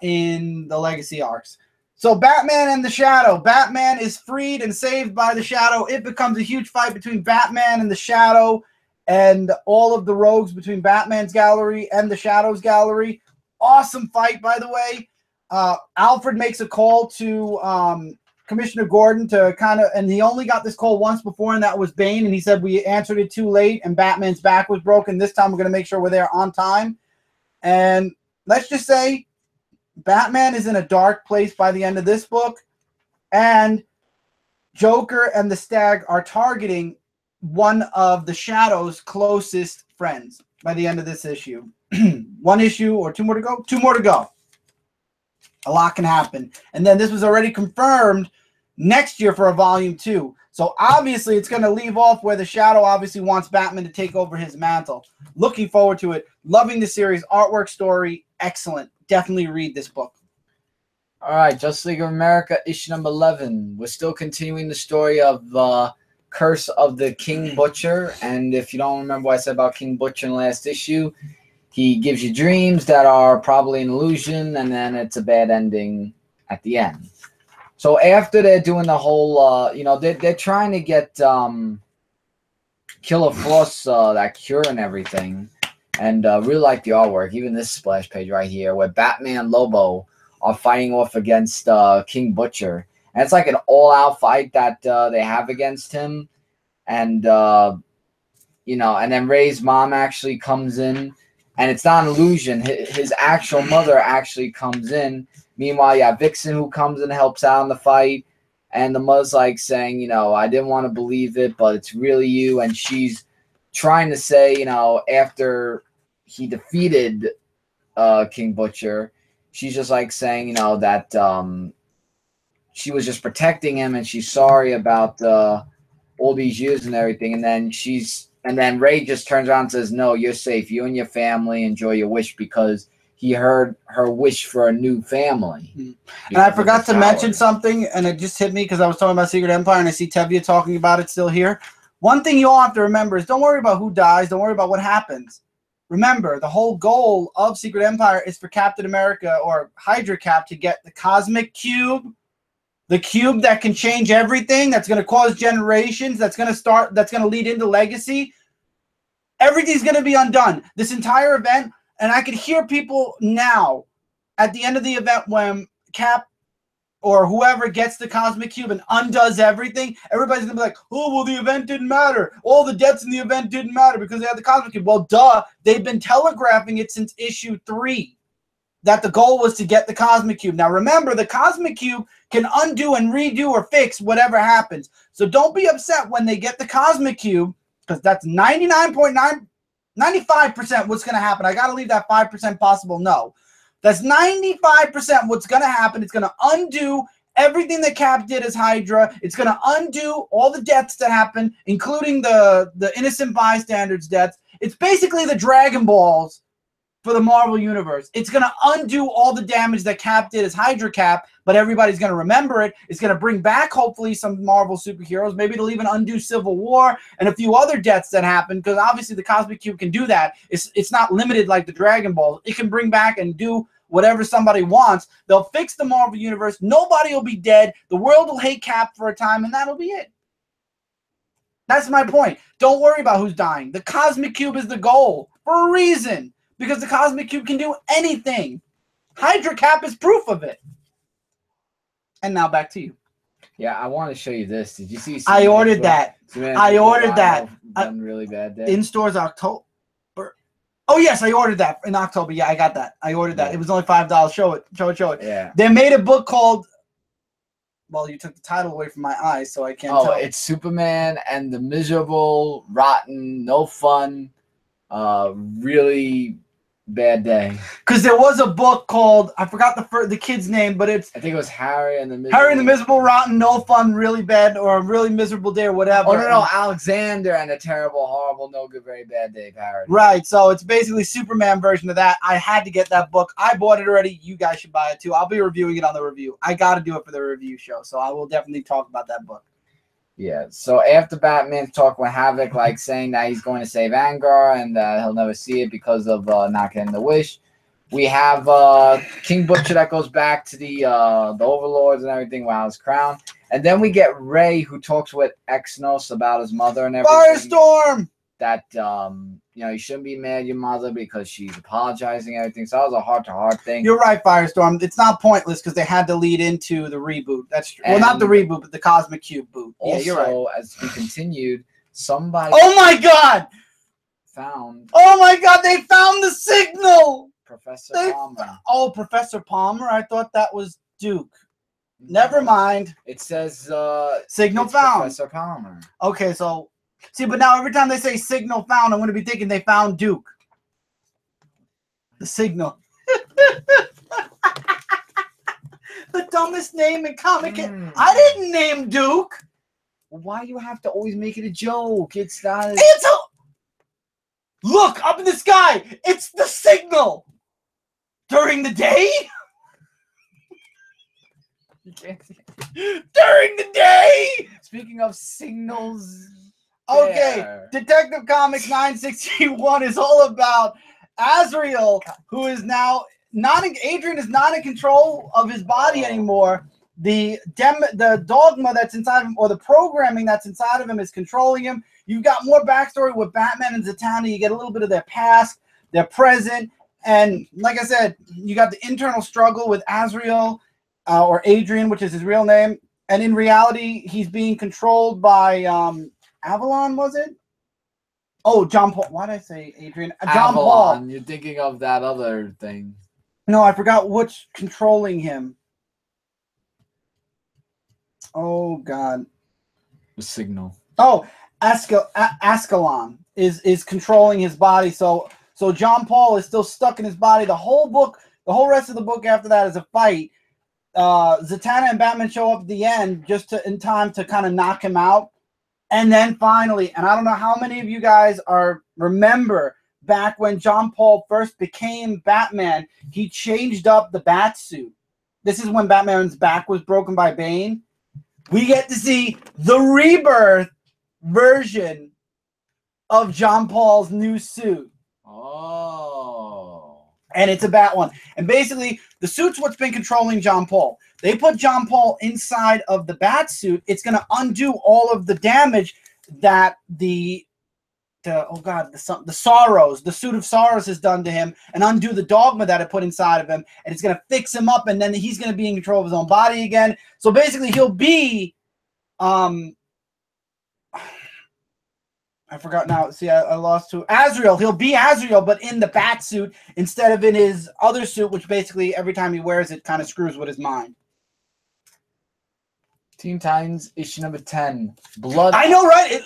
Speaker 1: in the Legacy arcs. So Batman and the Shadow. Batman is freed and saved by the Shadow. It becomes a huge fight between Batman and the Shadow and all of the rogues between Batman's gallery and the Shadow's gallery. Awesome fight, by the way. Alfred makes a call to Commissioner Gordon to and he only got this call once before, and that was Bane, and he said we answered it too late and Batman's back was broken. This time we're going to make sure we're there on time. And let's just say Batman is in a dark place by the end of this book, and Joker and the Stag are targeting one of the Shadow's closest friends by the end of this issue. One issue or 2 more to go? 2 more to go. A lot can happen. And then this was already confirmed next year for a volume 2. So obviously it's going to leave off where the Shadow obviously wants Batman to take over his mantle. Looking forward to it. Loving the series. Artwork, story, excellent. Definitely read this book.
Speaker 2: All right, Justice League of America, issue number 11. We're still continuing the story of Curse of the King Butcher. And if you don't remember what I said about King Butcher in the last issue, he gives you dreams that are probably an illusion, and then it's a bad ending at the end. So after they're doing the whole, they're trying to get Killer Frost that cure and everything. And really like the artwork, even this splash page right here, where Batman and Lobo are fighting off against King Butcher. And it's like an all-out fight that they have against him. And, and then Ray's mom actually comes in. And it's not an illusion. His actual mother actually comes in. Meanwhile, you have Vixen who comes and helps out in the fight. And the mother's like saying, I didn't want to believe it, but it's really you. And she's trying to say, after he defeated King Butcher, she's just like saying, that she was just protecting him and she's sorry about all these years and everything. And then Ray just turns around and says, no, you're safe. You and your family enjoy your wish, because he heard her wish for a new family.
Speaker 1: And I forgot to mention something, and it just hit me because I was talking about Secret Empire, and I see Tevye talking about it still here. One thing you all have to remember is don't worry about who dies. Don't worry about what happens. Remember, the whole goal of Secret Empire is for Captain America or Hydra Cap to get the Cosmic Cube, the cube that can change everything, that's going to cause generations, that's going to lead into Legacy. Everything's going to be undone. This entire event, and I could hear people now at the end of the event when Cap or whoever gets the Cosmic Cube and undoes everything, everybody's going to be like, oh, well, the event didn't matter. All the deaths in the event didn't matter because they had the Cosmic Cube. Well, duh. They've been telegraphing it since issue 3 that the goal was to get the Cosmic Cube. Now, remember, the Cosmic Cube can undo and redo or fix whatever happens. So don't be upset when they get the Cosmic Cube, because that's 95% what's going to happen. I got to leave that 5% possible no. That's 95% what's going to happen. It's going to undo everything that Cap did as Hydra. It's going to undo all the deaths that happened, including the innocent bystanders' deaths. It's basically the Dragon Balls for the Marvel Universe. It's going to undo all the damage that Cap did as Hydra Cap, but everybody's going to remember it. It's going to bring back, hopefully, some Marvel superheroes. Maybe it'll even undo Civil War and a few other deaths that happened, because obviously the Cosmic Cube can do that. It's not limited like the Dragon Balls. It can bring back and do whatever somebody wants. They'll fix the Marvel Universe. Nobody will be dead. The world will hate Cap for a time, and that'll be it. That's my point. Don't worry about who's dying. The Cosmic Cube is the goal for a reason. Because the Cosmic Cube can do anything. Hydra Cap is proof of it. And now back to you.
Speaker 2: Yeah, I want to show you this. Did you see?
Speaker 1: I ordered that. I ordered that.
Speaker 2: One really bad day.
Speaker 1: In stores October. Oh yes, I ordered that in October. Yeah, I got that. I ordered that.
Speaker 2: Yeah.
Speaker 1: It was only $5. Show it. Show it.
Speaker 2: Yeah.
Speaker 1: They made a book called. Well, you took the title away from my eyes, so I can't tell.
Speaker 2: Oh, it's Superman and the miserable, rotten, no fun, really bad day.
Speaker 1: Because there was a book called, I forgot the kid's name, but it's
Speaker 2: I think it was Harry and the Miserable.
Speaker 1: Harry and the Miserable, Rotten, No Fun, Really Bad, or a Really Miserable Day, or whatever.
Speaker 2: Oh, no, Alexander and a Terrible, Horrible, No Good, Very Bad Day parody.
Speaker 1: Right, so it's basically Superman version of that. I had to get that book. I bought it already. You guys should buy it too. I'll be reviewing it on the review. I got to do it for the review show, so I will definitely talk about that book.
Speaker 2: Yeah, so after Batman's talk with Havoc, like saying that he's going to save Angar and that he'll never see it because of not getting the wish, we have King Butcher that goes back to the Overlords and everything while his crown. And then we get Ray who talks with Exynos about his mother and everything.
Speaker 1: Firestorm!
Speaker 2: That, you shouldn't be mad at your mother because she's apologizing and everything. So that was a heart-to-heart thing.
Speaker 1: You're right, Firestorm. It's not pointless because they had to lead into the reboot. That's true. Well, not the reboot, but the Cosmic Cube boot.
Speaker 2: Also,
Speaker 1: yeah, you're right.
Speaker 2: As we continued, somebody...
Speaker 1: Oh, my God!
Speaker 2: Found...
Speaker 1: Oh, my God! They found the signal!
Speaker 2: Professor Palmer.
Speaker 1: Oh, Professor Palmer? I thought that was Duke. Never mind.
Speaker 2: It says...
Speaker 1: signal found.
Speaker 2: Professor Palmer.
Speaker 1: Okay, so... See, but now every time they say signal found, I'm going to be thinking they found Duke. The signal. The dumbest name in comic. I didn't name Duke.
Speaker 2: Why do you have to always make it a joke? It's not.
Speaker 1: It's a... Look up in the sky. It's the signal. During the day?
Speaker 2: You can't see it.
Speaker 1: During the day?
Speaker 2: Speaking of signals.
Speaker 1: Okay,
Speaker 2: there.
Speaker 1: Detective Comics 961 is all about Azrael, who is now Adrian is not in control of his body anymore. The dogma that's inside of him, or the programming that's inside of him, is controlling him. You've got more backstory with Batman and Zatanna. You get a little bit of their past, their present, and like I said, you got the internal struggle with Azrael, or Adrian, which is his real name. And in reality, he's being controlled by Avalon, was it? Oh, John Paul. Why did I say Adrian? John
Speaker 2: Avalon.
Speaker 1: Paul.
Speaker 2: You're thinking of that other thing.
Speaker 1: No, I forgot which controlling him. Oh, God.
Speaker 2: The signal.
Speaker 1: Oh, Ascalon is controlling his body. So John Paul is still stuck in his body. The whole book, the whole rest of the book after that is a fight. Zatanna and Batman show up at the end just in time to kind of knock him out. And then finally, and I don't know how many of you guys remember back when John Paul first became Batman, he changed up the bat suit. This is when Batman's back was broken by Bane. We get to see the rebirth version of John Paul's new suit.
Speaker 2: Oh.
Speaker 1: And it's a bat one. And basically, the suit's what's been controlling John Paul. They put John Paul inside of the bat suit. It's going to undo all of the damage that the sorrows, the suit of sorrows has done to him, and undo the dogma that it put inside of him. And it's going to fix him up, and then he's going to be in control of his own body again. So basically, he'll be... I forgot now. See, I lost to Azrael. He'll be Azrael, but in the bat suit instead of in his other suit, which basically every time he wears it kind of screws with his mind.
Speaker 2: Teen Titans issue number 10. Blood.
Speaker 1: I know, right?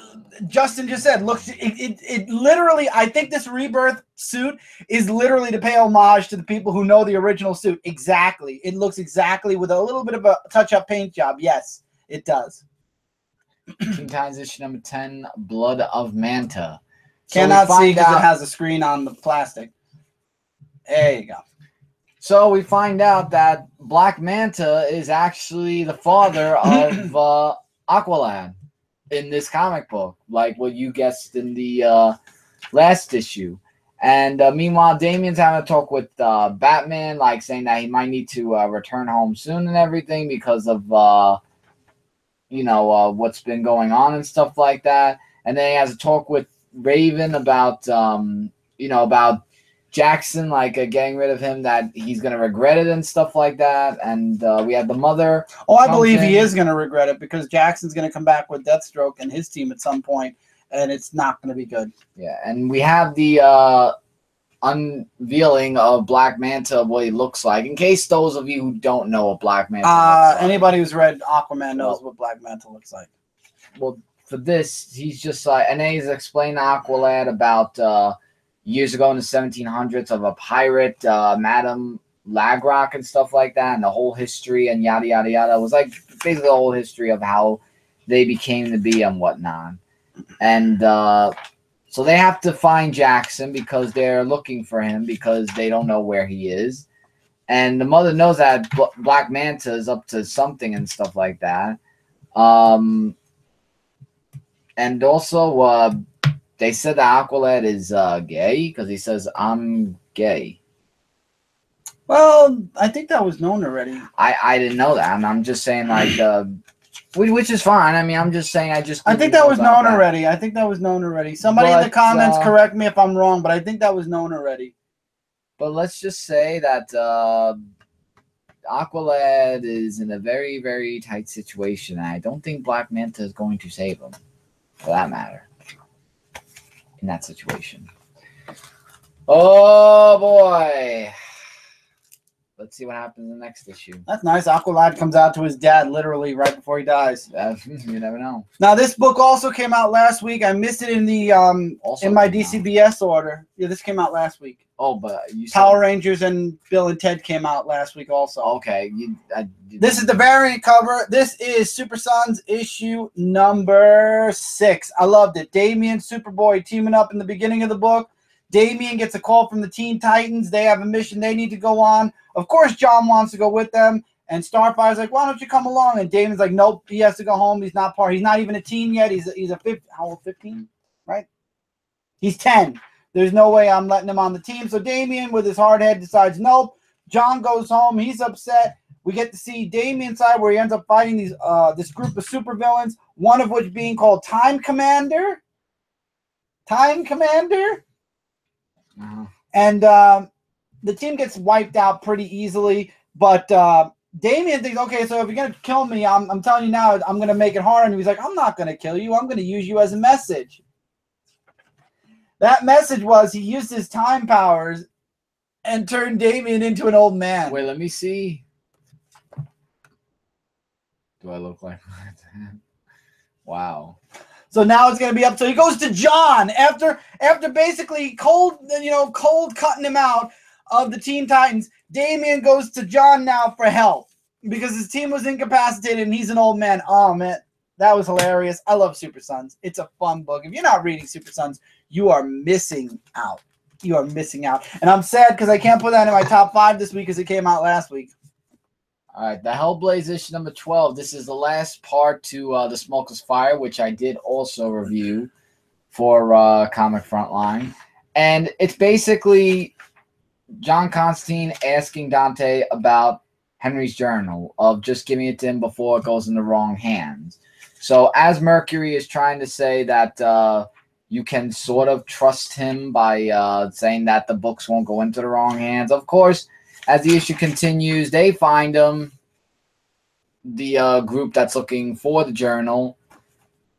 Speaker 1: Justin just said, look, it literally, I think this rebirth suit is literally to pay homage to the people who know the original suit. Exactly. It looks exactly with a little bit of a touch-up paint job. Yes, it does.
Speaker 2: Teen Titans issue number 10, Blood of Manta.
Speaker 1: Cannot see because it has a screen on the plastic. There you go.
Speaker 2: So we find out that Black Manta is actually the father of Aqualad in this comic book, like what you guessed in the last issue. And meanwhile, Damian's having a talk with Batman, like saying that he might need to return home soon and everything because of... what's been going on and stuff like that. And then he has a talk with Raven about, about Jackson, like getting rid of him, that he's going to regret it and stuff like that. And we have the mother.
Speaker 1: Oh, I believe he is going to regret it because Jackson's going to come back with Deathstroke and his team at some point, and it's not going to be good.
Speaker 2: Yeah, and we have the unveiling of Black Manta, what he looks like. In case those of you who don't know what Black Manta looks like.
Speaker 1: Anybody who's read Aquaman knows what Black Manta looks like.
Speaker 2: Well, for this, he's just like, and then he's explained to Aqualad about years ago in the 1700s of a pirate, Madame Lagrock and stuff like that, and the whole history and yada, yada, yada. It was like basically the whole history of how they became to be and whatnot. And so they have to find Jackson because they're looking for him because they don't know where he is. And the mother knows that Black Manta is up to something and stuff like that. And also, they said that Aqualad is gay because he says, I'm gay.
Speaker 1: Well, I think that was known already.
Speaker 2: I didn't know that. And I'm just saying, like, which is fine. I mean, I'm just saying, I
Speaker 1: think that was known already. I think that was known already. Somebody in the comments correct me if I'm wrong, but I think that was known already.
Speaker 2: But let's just say that Aqualad is in a very, very tight situation. And I don't think Black Manta is going to save him, for that matter, in that situation. Oh, boy. Let's see what happens in the next issue.
Speaker 1: That's nice. Aqualad comes out to his dad literally right before he dies.
Speaker 2: You never know.
Speaker 1: Now, this book also came out last week. I missed it in the in my DCBS order. Yeah, this came out last week.
Speaker 2: Oh, but you said
Speaker 1: Power Rangers and Bill and Ted came out last week also.
Speaker 2: Okay.
Speaker 1: This is the variant cover. This is Super Sons issue number 6. I loved it. Damian, Superboy teaming up in the beginning of the book. Damian gets a call from the Teen Titans. They have a mission they need to go on. Of course, John wants to go with them. And Starfire's like, why don't you come along? And Damian's like, nope, he has to go home. He's not part. He's not even a teen yet. He's a 15, how old, 15, right? He's 10. There's no way I'm letting him on the team. So Damian, with his hard head, decides, nope. John goes home. He's upset. We get to see Damian's side where he ends up fighting these this group of supervillains, one of which being called Time Commander. Time Commander? And the team gets wiped out pretty easily, but Damian thinks, okay, so if you're going to kill me, I'm telling you now, I'm going to make it hard on you. He's like, I'm not going to kill you. I'm going to use you as a message. That message was he used his time powers and turned Damian into an old man.
Speaker 2: Wait, let me see. Do I look like that? Wow.
Speaker 1: So now it's going to be up. So he goes to John after basically cold cutting him out of the Teen Titans. Damian goes to John now for help because his team was incapacitated and he's an old man. Oh, man, that was hilarious. I love Super Sons. It's a fun book. If you're not reading Super Sons, you are missing out. You are missing out. And I'm sad because I can't put that in my top 5 this week because it came out last week.
Speaker 2: All right, the Hellblaze issue number 12. This is the last part to the Smokeless Fire, which I did also review for Comic Frontline. And it's basically John Constantine asking Dante about Henry's journal, of just giving it to him before it goes in the wrong hands. So as Mercury is trying to say that you can sort of trust him by saying that the books won't go into the wrong hands, of course, as the issue continues, they find him, the group that's looking for the journal,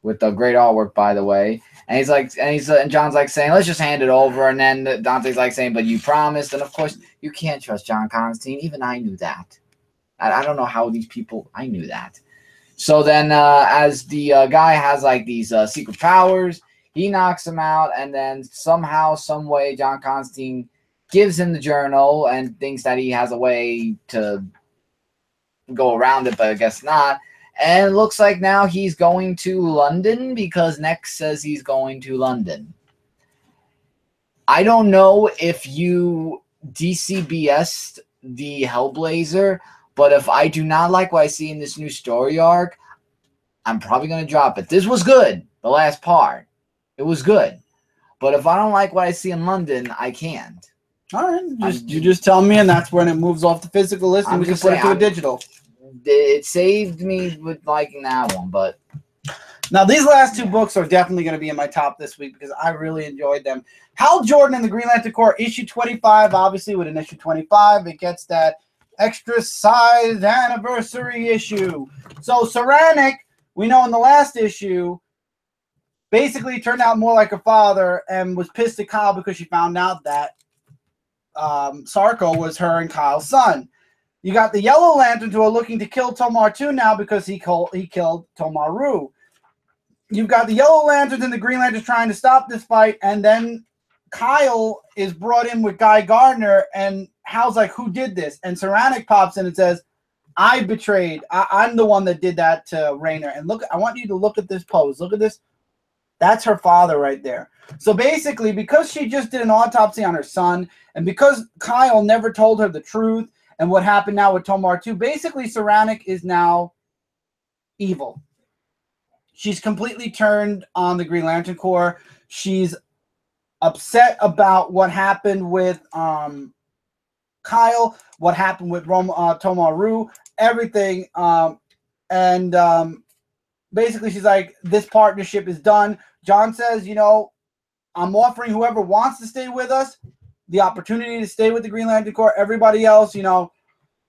Speaker 2: with the great artwork, by the way. And he's like, and John's like saying, let's just hand it over. And then Dante's like saying, but you promised. And of course, you can't trust John Constantine. Even I knew that. I don't know how these people, I knew that. So then, as the guy has like these secret powers, he knocks him out, and then somehow, some way, John Constantine gives him the journal and thinks that he has a way to go around it, but I guess not. And it looks like now he's going to London because Next says he's going to London. I don't know if you DCBS'd the Hellblazer, but if I do not like what I see in this new story arc, I'm probably going to drop it. This was good, the last part. It was good. But if I don't like what I see in London, I can't.
Speaker 1: All right, you just tell me, and that's when it moves off the physical list, and we can put it to a digital.
Speaker 2: It saved me with liking that one, but
Speaker 1: Now, these last two books are definitely going to be in my top this week because I really enjoyed them. Hal Jordan and the Green Lantern Corps, issue 25. Obviously, with an issue 25, it gets that extra-sized anniversary issue. So, Saranic, we know in the last issue, basically turned out more like a father and was pissed at Kyle because she found out that Sarko was her and Kyle's son. You got the Yellow Lanterns who are looking to kill Tomar too now because he killed Tomaru. You've got the Yellow Lanterns and the Green Lanterns trying to stop this fight, and then Kyle is brought in with Guy Gardner, and Hal's like, who did this? And Saranic pops in and says, I betrayed. I'm the one that did that to Raynor. And look, I want you to look at this pose. Look at this. That's her father right there. So basically, because she just did an autopsy on her son, and because Kyle never told her the truth and what happened now with Tomar too, basically Saranic is now evil. She's completely turned on the Green Lantern Corps. She's upset about what happened with Kyle, what happened with Tomaru, everything. Basically, she's like, this partnership is done. John says, you know, I'm offering whoever wants to stay with us the opportunity to stay with the Green Lantern Corps. Everybody else, you know,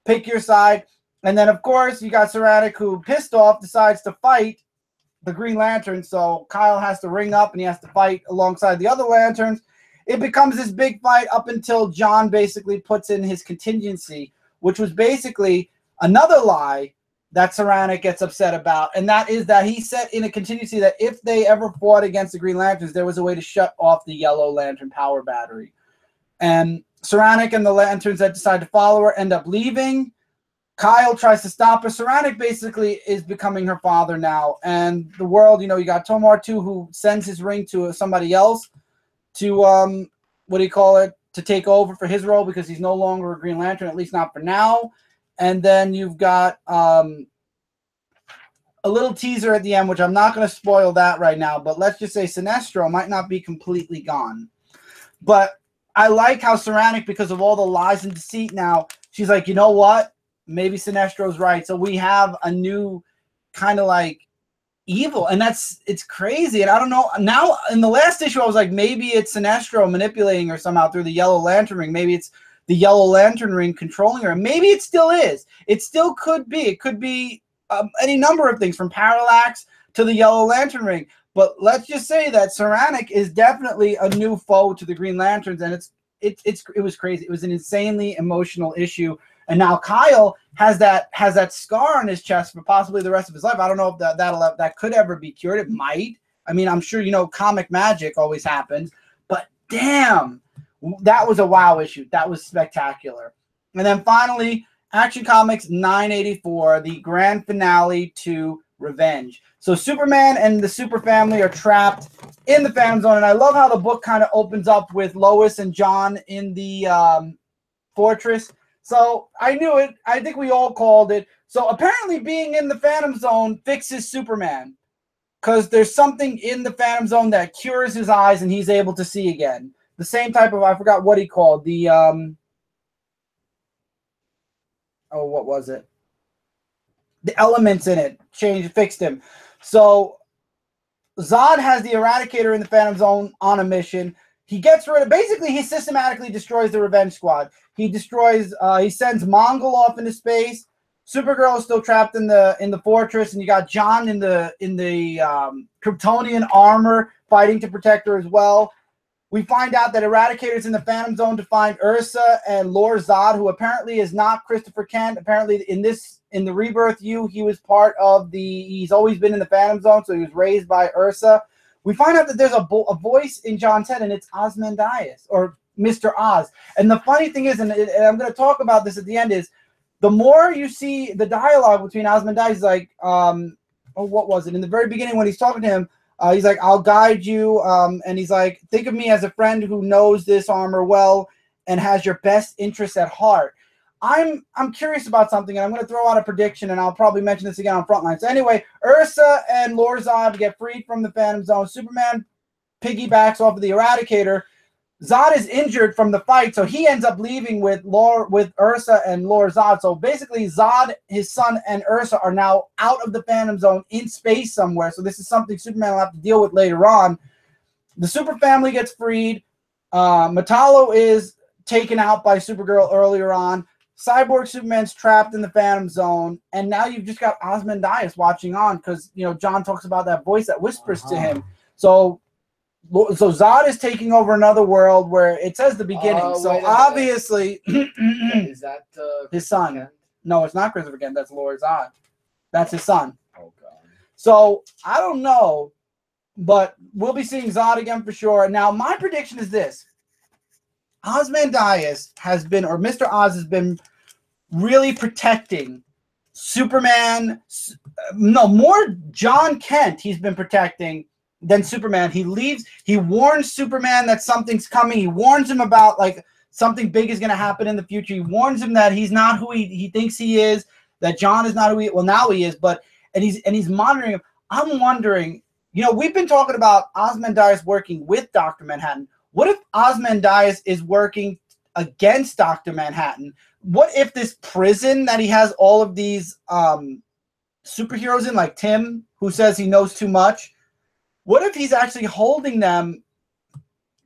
Speaker 1: pick your side. And then, of course, you got Saranic, who, pissed off, decides to fight the Green Lantern. So Kyle has to ring up and he has to fight alongside the other Lanterns. It becomes this big fight up until John basically puts in his contingency, which was basically another lie that Saranic gets upset about. And that is that he set in a contingency that if they ever fought against the Green Lanterns, there was a way to shut off the Yellow Lantern power battery. And Saranic and the Lanterns that decide to follow her end up leaving. Kyle tries to stop her. Saranic basically is becoming her father now. And the world, you know, you got Tomar too, who sends his ring to somebody else to, what do you call it, to take over for his role because he's no longer a Green Lantern, at least not for now. And then you've got a little teaser at the end, which I'm not going to spoil that right now, but let's just say Sinestro might not be completely gone. But I like how Saranic, because of all the lies and deceit now, she's like, you know what? Maybe Sinestro's right. So we have a new kind of like evil, and it's crazy. And I don't know, now in the last issue I was like, maybe it's Sinestro manipulating her somehow through the Yellow Lantern ring. Maybe it's the Yellow Lantern ring controlling her. Maybe it still is. It still could be. It could be any number of things, from Parallax to the Yellow Lantern ring. But let's just say that Saranic is definitely a new foe to the Green Lanterns, and it was crazy. It was an insanely emotional issue. And now Kyle has that scar on his chest for possibly the rest of his life. I don't know if that could ever be cured. It might. I mean, I'm sure, you know, comic magic always happens. But damn, that was a wow issue. That was spectacular. And then finally, Action Comics 984, the grand finale to Revenge. So Superman and the Super Family are trapped in the Phantom Zone. And I love how the book kind of opens up with Lois and John in the fortress. So I knew it. I think we all called it. So apparently being in the Phantom Zone fixes Superman, because there's something in the Phantom Zone that cures his eyes and he's able to see again. The same type of, I forgot what he called. The, what was it? The elements in it fixed him. So Zod has the Eradicator in the Phantom Zone on a mission. He gets rid of, basically he systematically destroys the Revenge Squad. He destroys, he sends Mongol off into space. Supergirl is still trapped in the fortress, and you got John in the Kryptonian armor fighting to protect her as well. We find out that Eradicator's in the Phantom Zone to find Ursa and Lord Zod, who apparently is not Christopher Kent. Apparently in the Rebirth U, he was part of he's always been in the Phantom Zone, so he was raised by Ursa. We find out that there's a voice in John's head, and it's Ozymandias, or Mr. Oz. And the funny thing is, and I'm going to talk about this at the end, is the more you see the dialogue between Ozymandias, like, what was it? In the very beginning when he's talking to him, he's like, I'll guide you. And he's like, think of me as a friend who knows this armor well and has your best interests at heart. I'm curious about something, and I'm going to throw out a prediction, and I'll probably mention this again on Frontline. So anyway, Ursa and Lord Zod get freed from the Phantom Zone. Superman piggybacks off of the Eradicator. Zod is injured from the fight, so he ends up leaving with Ursa and Lord Zod. So basically, Zod, his son, and Ursa are now out of the Phantom Zone in space somewhere. So this is something Superman will have to deal with later on. The Super Family gets freed. Metallo is taken out by Supergirl earlier on. Cyborg Superman's trapped in the Phantom Zone, and now you've just got Ozymandias watching on because John talks about that voice that whispers to him. So Zod is taking over another world where it says the beginning. So obviously,
Speaker 2: is that
Speaker 1: his son? Kent? No, it's not Christopher Kent. That's Lord Zod. That's his son.
Speaker 2: Oh God.
Speaker 1: So I don't know, but we'll be seeing Zod again for sure. Now my prediction is this: Ozymandias has been, or Mr. Oz has been, really protecting Superman. No, more John Kent he's been protecting than Superman. He warns Superman that something's coming. He warns him about like something big is going to happen in the future. He warns him that he's not who he thinks he is, that John is not who now he is, and he's monitoring him. I'm wondering, we've been talking about Ozymandias working with Dr. Manhattan. What if Ozymandias is working against Dr. Manhattan? What if this prison that he has all of these superheroes in, like Tim, who says he knows too much, what if he's actually holding them,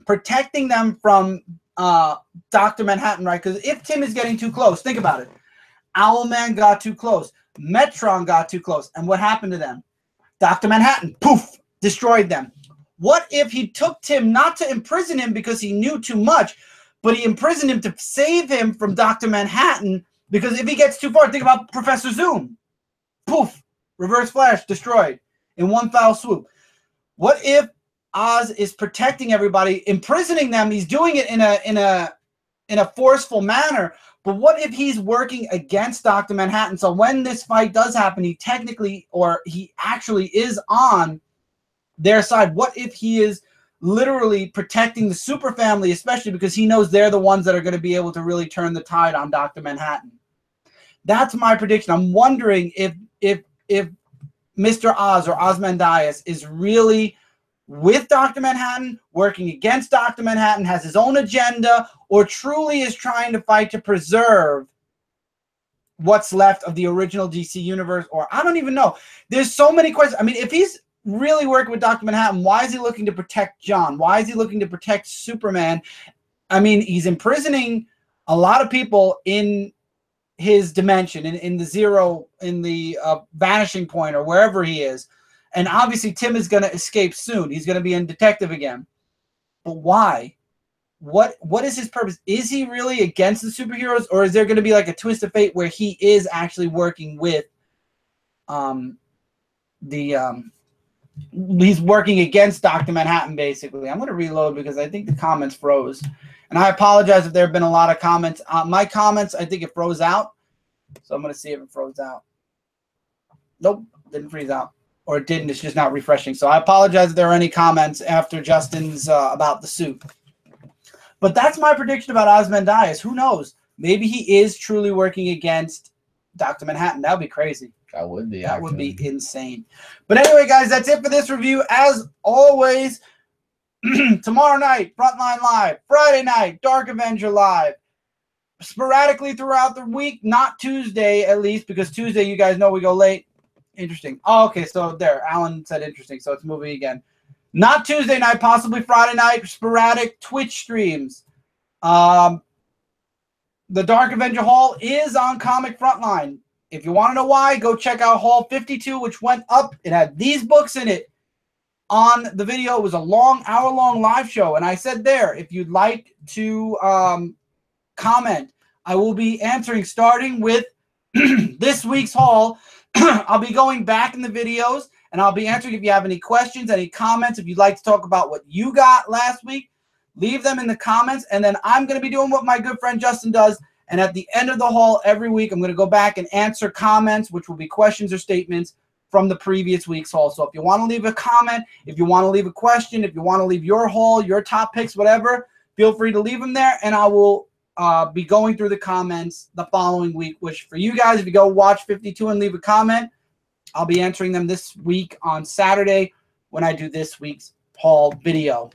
Speaker 1: protecting them from Dr. Manhattan, right? Because if Tim is getting too close, think about it. Owlman got too close. Metron got too close. And what happened to them? Dr. Manhattan, poof, destroyed them. What if he took Tim not to imprison him because he knew too much, but he imprisoned him to save him from Dr. Manhattan? Because if he gets too far, think about Professor Zoom. Poof, Reverse Flash, destroyed in one foul swoop. What if Oz is protecting everybody, imprisoning them? He's doing it in a forceful manner. But what if he's working against Dr. Manhattan? So when this fight does happen, he actually is on their side. What if he is literally protecting the Super Family, especially because he knows they're the ones that are going to be able to really turn the tide on Dr. Manhattan? That's my prediction. I'm wondering if Mr. Oz or Ozymandias is really with Dr. Manhattan, working against Dr. Manhattan, has his own agenda, or truly is trying to fight to preserve what's left of the original DC universe, or I don't even know. There's so many questions. I mean, if he's really working with Dr. Manhattan, why is he looking to protect John? Why is he looking to protect Superman? I mean, he's imprisoning a lot of people in his dimension, in the vanishing point, or wherever he is. And obviously Tim is going to escape soon. He's going to be in detective again. But why? What is his purpose? Is he really against the superheroes, or is there going to be like a twist of fate where he is actually working with he's working against Dr. Manhattan, basically? I'm going to reload because I think the comments froze. And I apologize if there have been a lot of comments. My comments, I think it froze out. So I'm going to see if it froze out. Nope, didn't freeze out. Or it didn't. It's just not refreshing. So I apologize if there are any comments after Justin's about the suit. But that's my prediction about Ozymandias. Who knows? Maybe he is truly working against Dr. Manhattan. That would be crazy.
Speaker 2: That would be.
Speaker 1: That would be insane. But anyway, guys, that's it for this review. As always, tomorrow night, Frontline Live. Friday night, Dark Avenger Live. Sporadically throughout the week, not Tuesday at least, because Tuesday, you guys know we go late. Interesting. Oh, okay, so there. Alan said interesting, so it's moving again. Not Tuesday night, possibly Friday night, sporadic Twitch streams. The Dark Avenger Haul is on Comic Frontline. If you want to know why, go check out Haul 52, which went up. It had these books in it on the video. It was a hour-long live show, and I said there, if you'd like to comment, I will be answering starting with this week's haul. I'll be going back in the videos, and I'll be answering if you have any questions, any comments. If you'd like to talk about what you got last week, leave them in the comments, and then I'm going to be doing what my good friend Justin does, and at the end of the haul every week, I'm going to go back and answer comments, which will be questions or statements from the previous week's haul. So if you want to leave a comment, if you want to leave a question, if you want to leave your haul, your top picks, whatever, feel free to leave them there, and I will be going through the comments the following week, which for you guys, if you go watch 52 and leave a comment, I'll be answering them this week on Saturday when I do this week's haul video.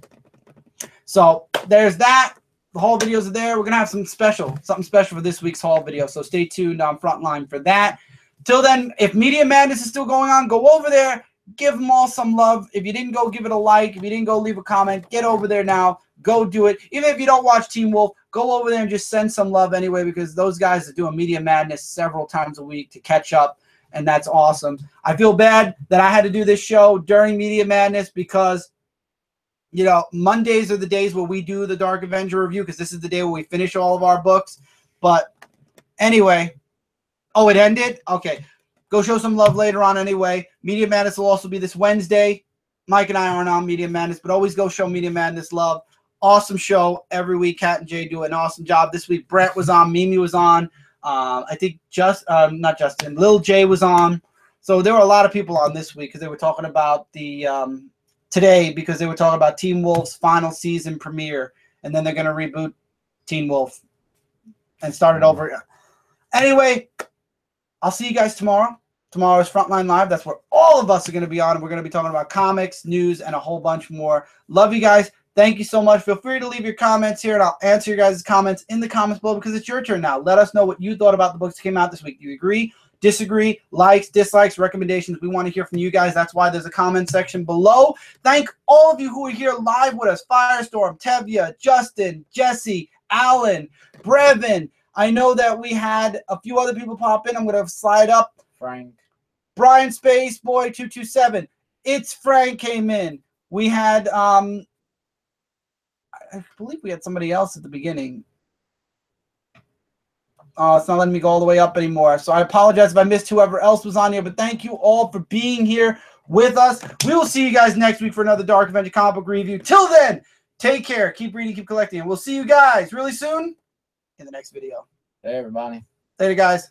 Speaker 1: So there's that. The haul videos are there. We're going to have something special for this week's haul video. So stay tuned on Frontline for that. Till then, if Media Madness is still going on, go over there. Give them all some love. If you didn't go, give it a like. If you didn't go, leave a comment. Get over there now. Go do it. Even if you don't watch Teen Wolf, go over there and just send some love anyway, because those guys are doing Media Madness several times a week to catch up, and that's awesome. I feel bad that I had to do this show during Media Madness because, you know, Mondays are the days where we do the Dark Avenger review, because this is the day where we finish all of our books. But anyway, oh, it ended? Okay. Go show some love later on anyway. Media Madness will also be this Wednesday. Mike and I aren't on Media Madness, but always go show Media Madness love. Awesome show every week. Kat and Jay do an awesome job. This week, Brett was on. Mimi was on. I think not Justin. Lil J was on. So there were a lot of people on this week because they were talking about the today, because they were talking about Teen Wolf's final season premiere, and then they're going to reboot Teen Wolf and start it over. Anyway, I'll see you guys tomorrow. Tomorrow is Frontline Live. That's where all of us are going to be on, and we're going to be talking about comics, news, and a whole bunch more. Love you guys. Thank you so much. Feel free to leave your comments here, and I'll answer your guys' comments in the comments below, because it's your turn now. Let us know what you thought about the books that came out this week. Do you agree? Disagree, likes, dislikes, recommendations? We want to hear from you guys. That's why there's a comment section below. Thank all of you who are here live with us. Firestorm, Tevya, Justin, Jesse, Alan, Brevin. I know that we had a few other people pop in. I'm going to slide up.
Speaker 2: Frank.
Speaker 1: Brian Spaceboy 227. It's Frank came in. We had I believe we had somebody else at the beginning. It's not letting me go all the way up anymore. So I apologize if I missed whoever else was on here, but thank you all for being here with us. We will see you guys next week for another Dark Avenger comic book review. Till then, take care. Keep reading, keep collecting. And we'll see you guys really soon in the next video.
Speaker 2: Hey, everybody.
Speaker 1: Later, guys.